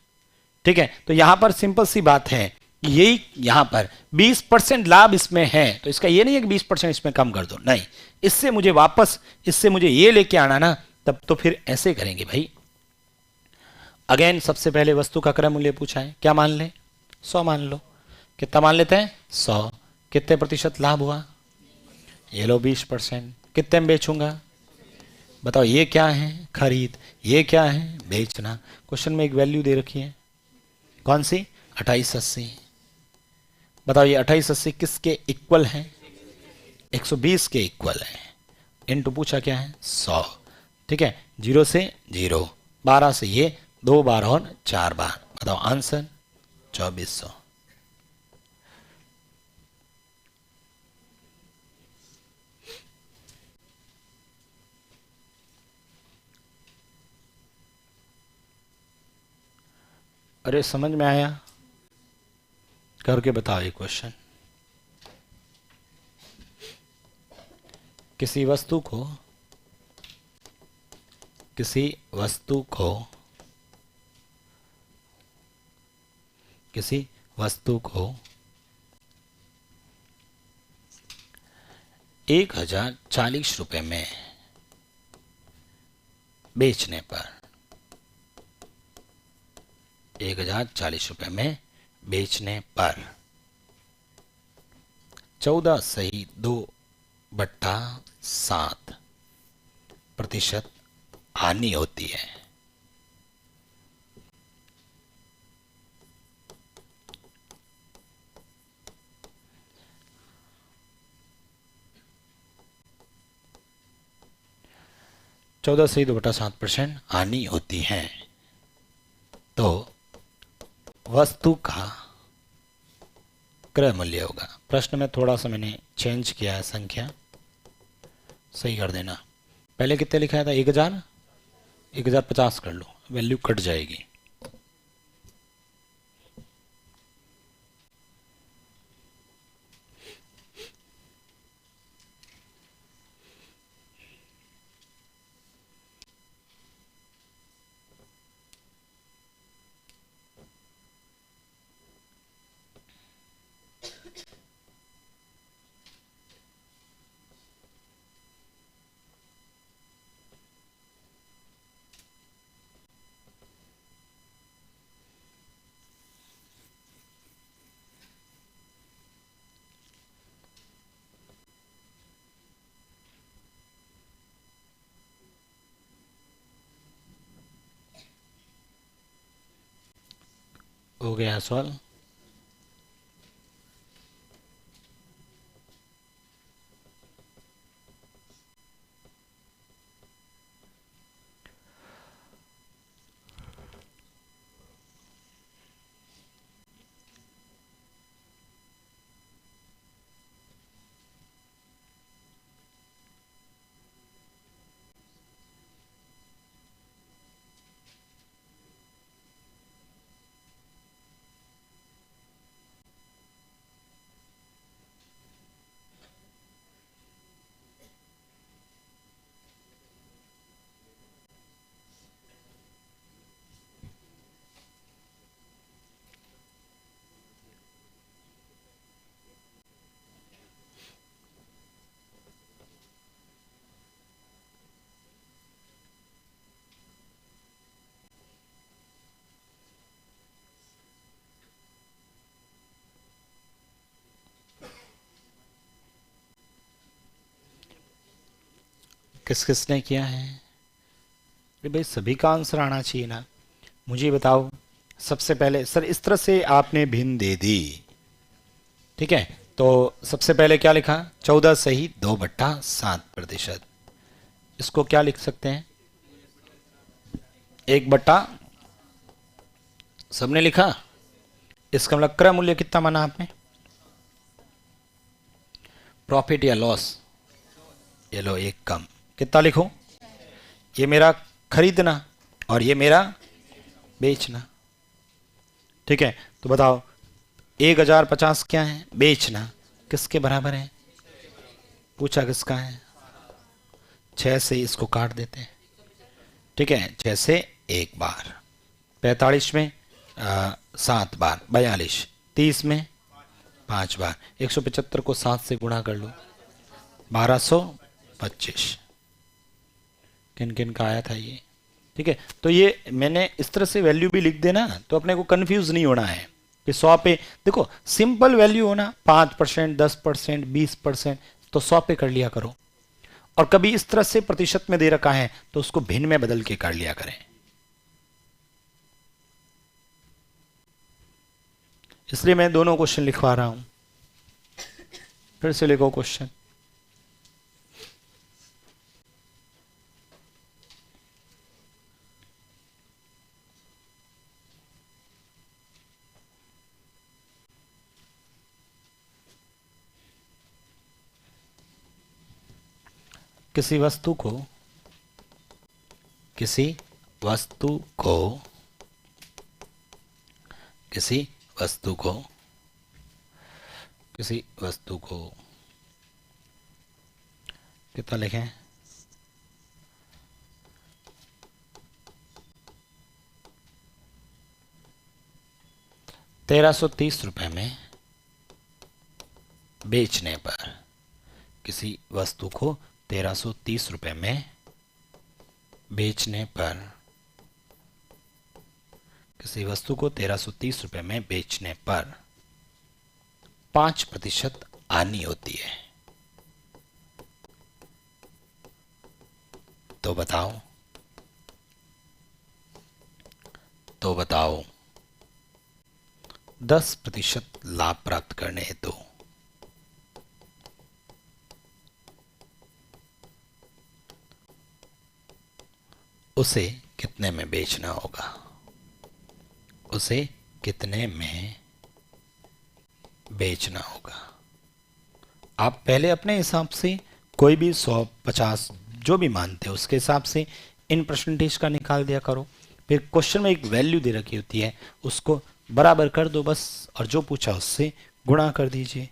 ठीक है, तो यहां पर सिंपल सी बात है, यही यहां पर 20% लाभ इसमें है, तो इसका ये नहीं है कि 20% इसमें कम कर दो, नहीं, इससे मुझे वापस, इससे मुझे ये लेके आना ना, तब तो फिर ऐसे करेंगे भाई। अगेन सबसे पहले वस्तु का क्रय मूल्य पूछा है, क्या मान ले, 100 मान लो। कितना मान लेते हैं, 100। कितने प्रतिशत लाभ हुआ, ये लो 20%। कितने में बेचूंगा, बताओ, ये क्या है, खरीद, ये क्या है, बेचना। क्वेश्चन में एक वैल्यू दे रखी है, कौन सी, 2880। बताओ ये 2880 किसके इक्वल है, 120 के इक्वल है। इनटू पूछा क्या है, 100। ठीक है, 0 से 0, 12 से ये 2 बार और 4 बार, बताओ आंसर 2400। अरे समझ में आया, करके बताओ ये क्वेश्चन। किसी वस्तु को किसी वस्तु को किसी वस्तु को 1040 रुपए में बेचने पर, 1040 रुपए में बेचने पर 14.2/7% हानि होती है। चौदह सही 2/7% हानि होती है, तो वस्तु का क्रय मूल्य होगा। प्रश्न में थोड़ा सा मैंने चेंज किया है, संख्या सही कर देना। पहले कितने लिखा था, 1000, 1050 कर लो, वैल्यू कट जाएगी। हो गया सवाल। किस किसने किया है? अरे भाई सभी का आंसर आना चाहिए ना। मुझे बताओ, सबसे पहले सर इस तरह से आपने भिन्न दे दी, ठीक है, तो सबसे पहले क्या लिखा? 14 सही 2/7%। इसको क्या लिख सकते हैं? 1/, सबने लिखा। इसका मतलब क्रय मूल्य कितना माना आपने? प्रॉफिट या लॉस? ये लो एक कम, कितना लिखो? ये मेरा खरीदना और ये मेरा बेचना, ठीक है। तो बताओ 1050 क्या है? बेचना। किसके बराबर है? पूछा किसका है? 6 से इसको काट देते हैं, ठीक है, 6 से एक बार, 45 में 7 बार, 42, 30 में 5 बार, 175 को 7 से गुणा कर लो, 1225। किन किन का आया था ये? ठीक है, तो ये मैंने इस तरह से वैल्यू भी लिख देना तो अपने को कंफ्यूज नहीं होना है कि 100 पे, देखो सिंपल वैल्यू होना 5%, 10%, 20%, तो 100 पे कर लिया करो। और कभी इस तरह से प्रतिशत में दे रखा है तो उसको भिन्न में बदल के कर लिया करें। इसलिए मैं दोनों क्वेश्चन लिखवा रहा हूं। फिर से लिखो क्वेश्चन। किसी वस्तु को किसी वस्तु को किसी वस्तु को किसी वस्तु को कितना लिखें? 1330 रुपए में बेचने पर, किसी वस्तु को 1330 रुपए में बेचने पर, किसी वस्तु को 1330 रुपए में बेचने पर 5% आनी होती है। तो बताओ 10% लाभ प्राप्त करने हेतु उसे कितने में बेचना होगा? उसे कितने में बेचना होगा? आप पहले अपने हिसाब से कोई भी 100, 50 जो भी मानते हो उसके हिसाब से इन परसेंटेज का निकाल दिया करो। फिर क्वेश्चन में एक वैल्यू दे रखी होती है, उसको बराबर कर दो बस, और जो पूछा उससे गुणा कर दीजिए।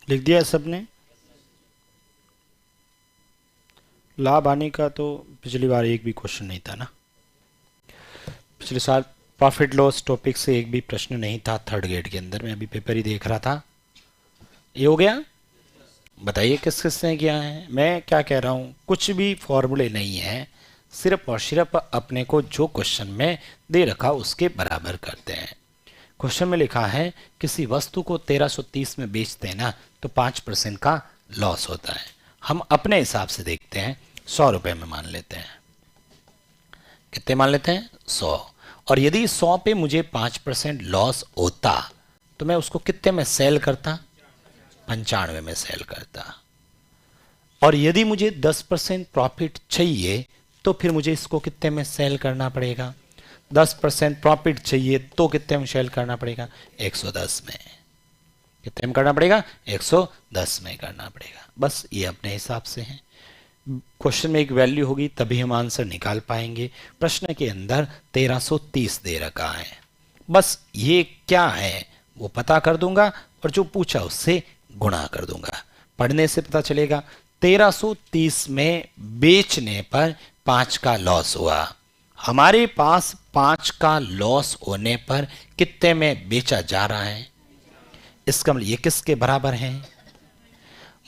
लिख दिया सबने? लाभ आने का तो पिछली बार एक भी क्वेश्चन नहीं था ना। पिछले साल प्रॉफिट लॉस टॉपिक से एक भी प्रश्न नहीं था थर्ड ग्रेड के अंदर, मैं अभी पेपर ही देख रहा था। ये हो गया। बताइए किस किस ने किया है। मैं क्या कह रहा हूँ, कुछ भी फॉर्मूले नहीं है, सिर्फ और सिर्फ अपने को जो क्वेश्चन में दे रखा उसके बराबर करते हैं। क्वेश्चन में लिखा है किसी वस्तु को 1330 में बेचते हैं ना तो 5% का लॉस होता है। हम अपने हिसाब से देखते हैं, 100 रुपए में मान लेते हैं। कितने मान लेते हैं? 100। और यदि 100 पे मुझे 5% लॉस होता तो मैं उसको कितने में सेल करता? 95 में सेल करता। और यदि मुझे 10% प्रॉफिट चाहिए तो फिर मुझे इसको कितने में सेल करना पड़ेगा? 10% प्रॉफिट चाहिए तो कितने में सेल करना पड़ेगा? 110 में। कितने में करना पड़ेगा? 110 में करना पड़ेगा। बस ये अपने हिसाब से है। क्वेश्चन में एक वैल्यू होगी तभी हम आंसर निकाल पाएंगे। प्रश्न के अंदर 1330 दे रखा है, बस ये क्या है वो पता कर दूंगा और जो पूछा उससे गुणा कर दूंगा। पढ़ने से पता चलेगा। 1330 में बेचने पर 5 का लॉस हुआ। हमारे पास 5 का लॉस होने पर कितने में बेचा जा रहा है? इसका मतलब ये किसके बराबर है?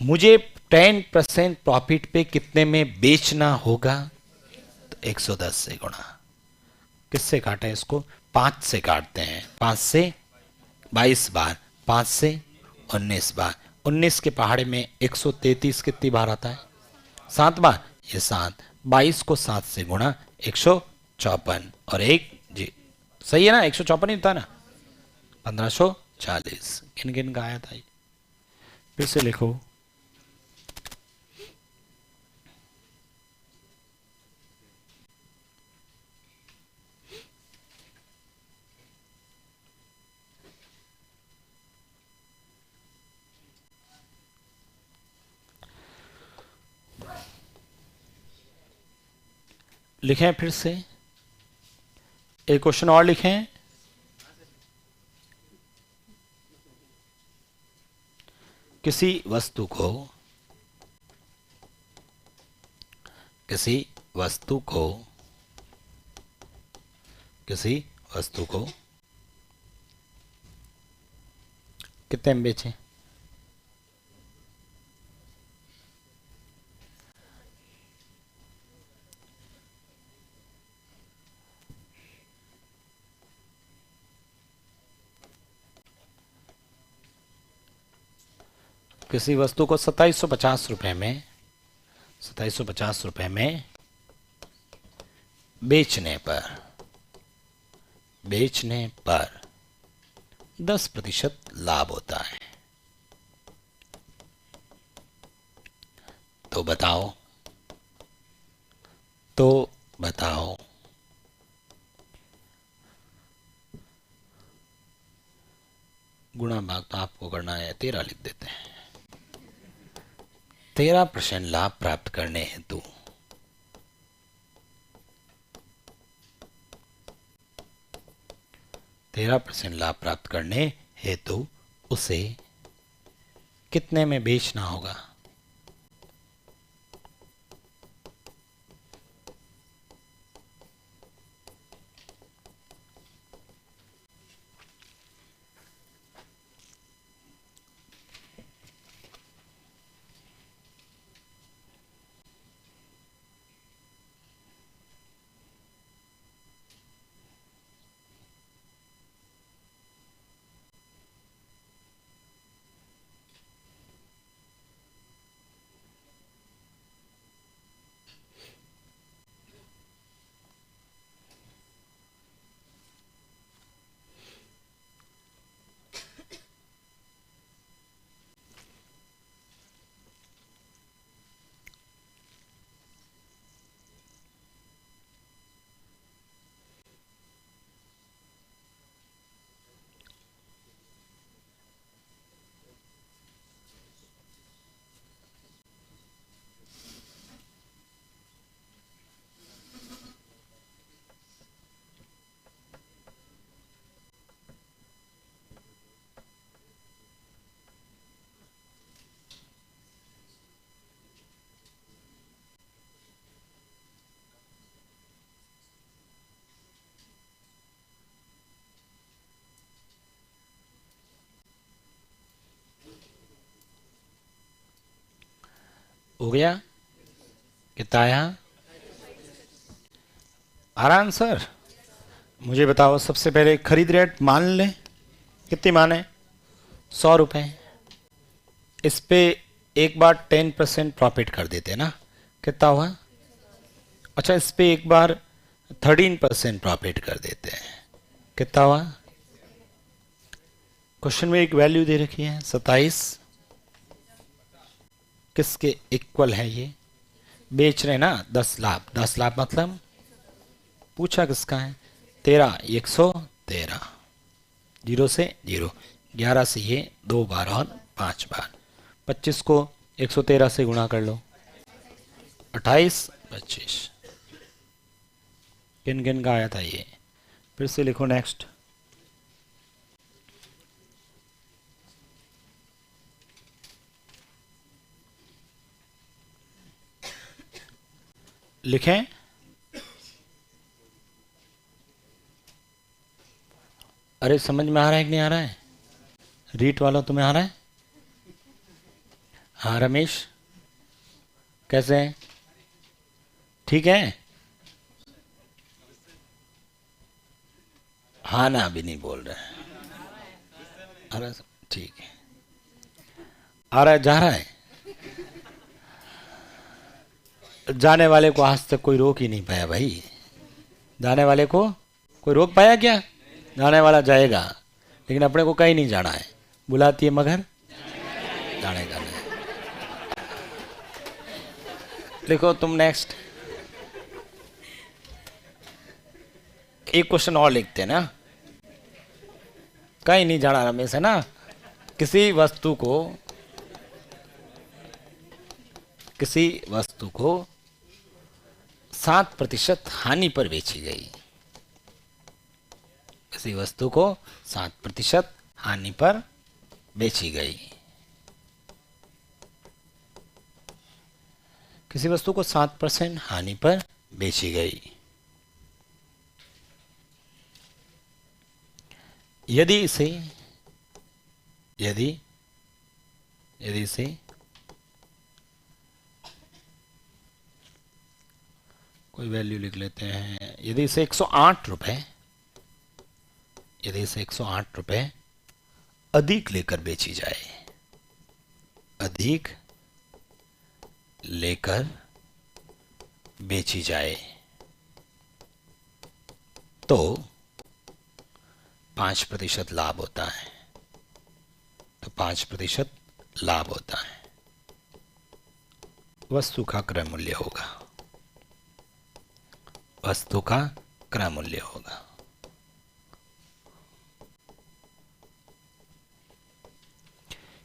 मुझे 10% प्रॉफिट पे कितने में बेचना होगा? तो 110 से गुणा। किससे काटा है इसको? 5 से काटते हैं। 5 से 22 बार, 5 से 19 बार। 19 के पहाड़े में 133 कितनी बार आता है? 7 बार। ये 7, 22 को 7 से गुणा 154 और एक जी सही है ना, 154 ही होता है ना, 1540। किन किन का आया था ये? फिर से लिखो। लिखें फिर से, एक क्वेश्चन और लिखें। किसी वस्तु को किसी वस्तु को किसी वस्तु को कितने में बेचें? किसी वस्तु को 2750 रुपए में 2750 रुपए में बेचने पर 10% लाभ होता है। तो बताओ गुणा भाग तो आपको करना है, 13 लिख देते हैं। 13% लाभ प्राप्त करने हेतु 13% लाभ प्राप्त करने हेतु उसे कितने में बेचना होगा? हो गया? कितना आया? आ रहा आंसर? मुझे बताओ, सबसे पहले खरीद रेट मान लें, कितनी माने? 100 रुपये। इस पे एक बार 10% प्रॉफिट कर देते हैं ना, कितना हुआ? अच्छा, इस पे एक बार 13% प्रॉफिट कर देते हैं, कितना हुआ? क्वेश्चन में एक वैल्यू दे रखी है 27, किसके इक्वल है ये? बेच रहे ना 10 लाख, 10 लाख मतलब पूछा किसका है? 13, 113, 0 से 0, 11 से ये 2 बार और 5 बार, 25 को 113 से गुणा कर लो, 28, 25। किन किन का आया था ये? फिर से लिखो नेक्स्ट। लिखें? अरे समझ में आ रहा है कि नहीं आ रहा है? रीट वालों तुम्हें आ रहा है? हाँ रमेश, कैसे हैं? ठीक है? हाँ ना, अभी नहीं बोल रहे। आ रहा है? ठीक है। आ रहा है, जा रहा है? जाने वाले को आज तक कोई रोक ही नहीं पाया भाई। जाने वाले को कोई रोक पाया क्या? जाने वाला जाएगा, लेकिन अपने को कहीं नहीं जाना है। बुलाती है मगर जाने का नहीं। लिखो तुम नेक्स्ट। एक क्वेश्चन और लिखते हैं ना, कहीं नहीं जाना रमेश, है ना? किसी वस्तु को 7% हानि पर बेची गई। किसी वस्तु को 7% हानि पर बेची गई। किसी वस्तु को 7% हानि पर बेची गई। यदि इसे कोई वैल्यू लिख लेते हैं। यदि इसे 108 रुपए अधिक लेकर बेची जाए, तो 5% लाभ होता है। वस्तु का क्रय मूल्य होगा।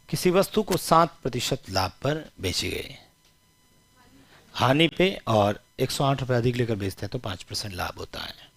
किसी वस्तु को 7% लाभ पर बेची गई, हानि पे, और 108 रुपये अधिक लेकर बेचते हैं तो 5% लाभ होता है।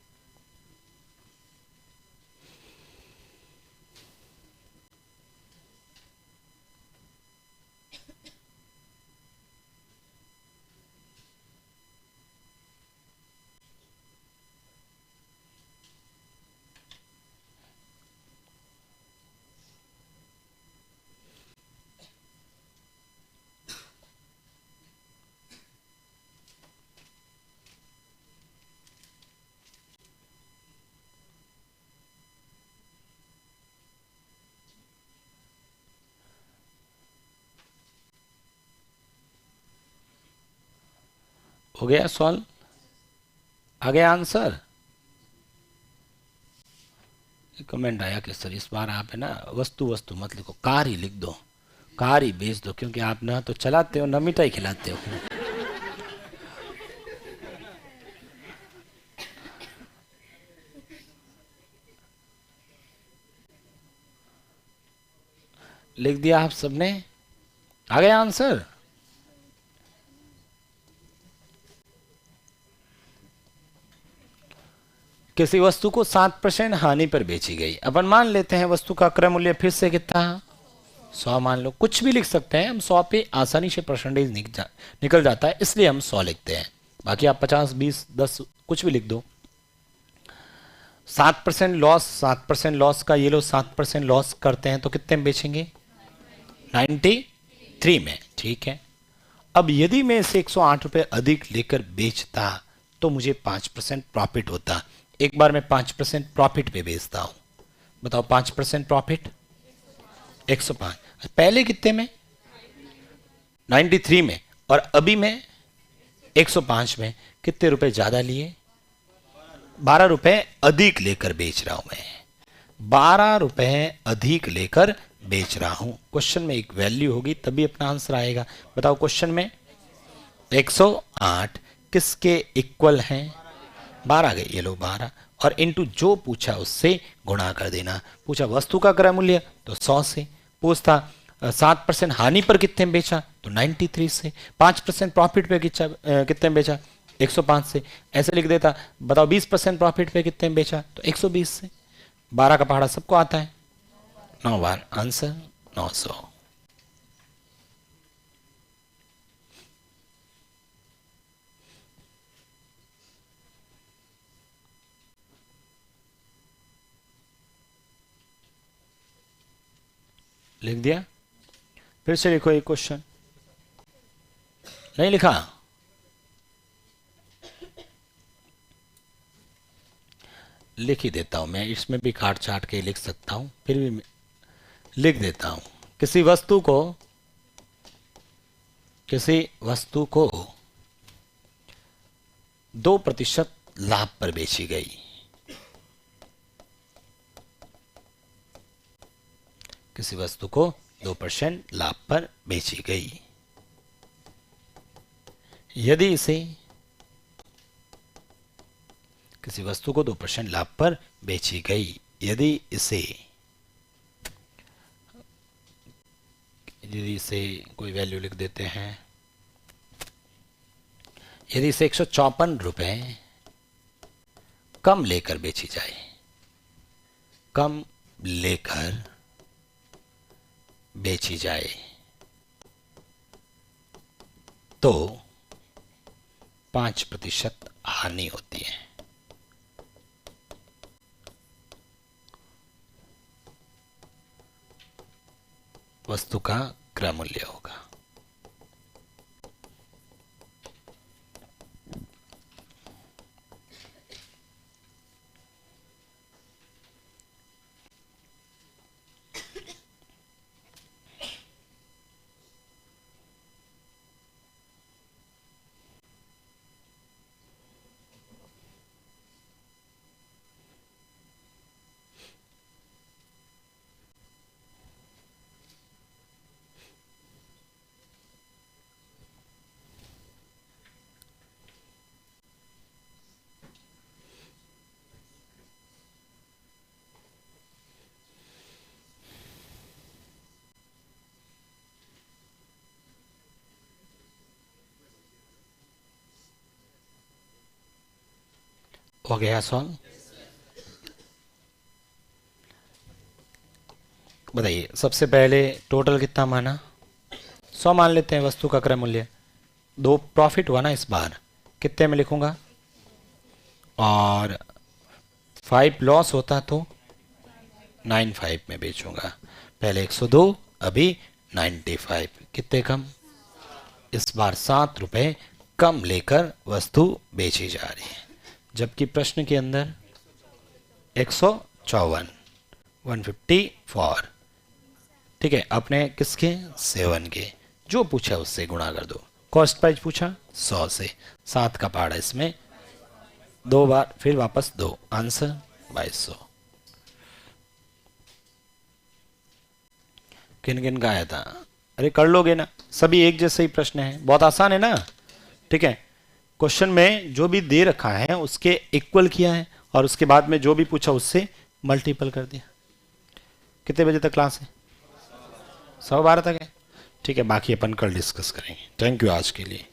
हो गया सॉल्व? आ गया आंसर? कमेंट आया कि सर इस बार आप है ना वस्तु मत लिखो, कार ही लिख दो, कार ही बेच दो, क्योंकि आप ना तो चलाते हो ना मिठाई खिलाते हो। लिख दिया आप सबने? आ गया आंसर? किसी वस्तु को 7% हानि पर बेची गई। अपन मान लेते हैं वस्तु का क्रय मूल्य फिर से कितना? 100 मान लो, कुछ भी लिख सकते हैं हम, 100 पे आसानी से परसेंटेज निकल जाता है, इसलिए हम 100 लिखते हैं। बाकी आप 50, 20, 10 कुछ भी लिख दो। 7% लॉस का ये लो, 7% लॉस करते हैं तो कितने में बेचेंगे? 93 में, ठीक है। अब यदि मैं इसे 108 रुपए अधिक लेकर बेचता तो मुझे 5% प्रॉफिट होता। एक बार मैं 5% प्रॉफिट पे बेचता हूं, बताओ 5% प्रॉफिट 105। पहले कितने में 93 में, और अभी मैं 105 में, कितने रुपए ज्यादा लिए 12 रुपए अधिक लेकर बेच रहा हूं मैं, 12 रुपए अधिक लेकर बेच रहा हूं। क्वेश्चन में एक वैल्यू होगी तभी अपना आंसर आएगा। बताओ क्वेश्चन में 108 किसके इक्वल हैं 12 गए, ये लो 12, और इनटू जो पूछा उससे गुणा कर देना। पूछा वस्तु का क्रय मूल्य तो 100 से, पूछता 7% हानि पर कितने में बेचा तो 93 से, 5% प्रॉफिट पे कितने में बेचा 105 से, ऐसे लिख देता। बताओ 20% प्रॉफिट पे कितने में बेचा तो 120 से। 12 का पहाड़ा सबको आता है, 9 बार आंसर 900। लिख दिया, फिर से लिखो एक क्वेश्चन, नहीं लिखा लिख ही देता हूं मैं, इसमें भी काट छाट के लिख सकता हूं, फिर भी लिख देता हूं। किसी वस्तु को 2% लाभ पर बेची गई, किसी वस्तु को 2% लाभ पर बेची गई, यदि इसे किसी वस्तु को 2% लाभ पर बेची गई, यदि इसे कोई वैल्यू लिख देते हैं, यदि इसे 154 रुपए कम लेकर बेची जाए, कम लेकर बेची जाए तो 5% हानि होती है। वस्तु का क्रय मूल्य होगा। हो गया सॉल्व। बताइए सबसे पहले टोटल कितना माना 100 मान लेते हैं वस्तु का क्रय मूल्य, 2 प्रॉफिट हुआ ना इस बार, कितने में लिखूंगा, और 5 लॉस होता तो 95 में बेचूंगा। पहले 102 अभी 95, कितने कम, इस बार 7 रुपए कम लेकर वस्तु बेची जा रही है, जबकि प्रश्न के अंदर 154 154, ठीक है, अपने किसके 7 के, जो पूछा उससे गुणा कर दो। कॉस्ट प्राइस पूछा 100 से, 7 का पहाड़ा इसमें 2 बार, फिर वापस 2, आंसर 2200। किन किन का आया था, अरे कर लोगे ना, सभी एक जैसे ही प्रश्न है, बहुत आसान है ना, ठीक है। क्वेश्चन में जो भी दे रखा है उसके इक्वल किया है, और उसके बाद में जो भी पूछा उससे मल्टीपल कर दिया। कितने बजे तक क्लास है, 12:15 तक है, ठीक है, बाकी अपन कल डिस्कस करेंगे। थैंक यू आज के लिए।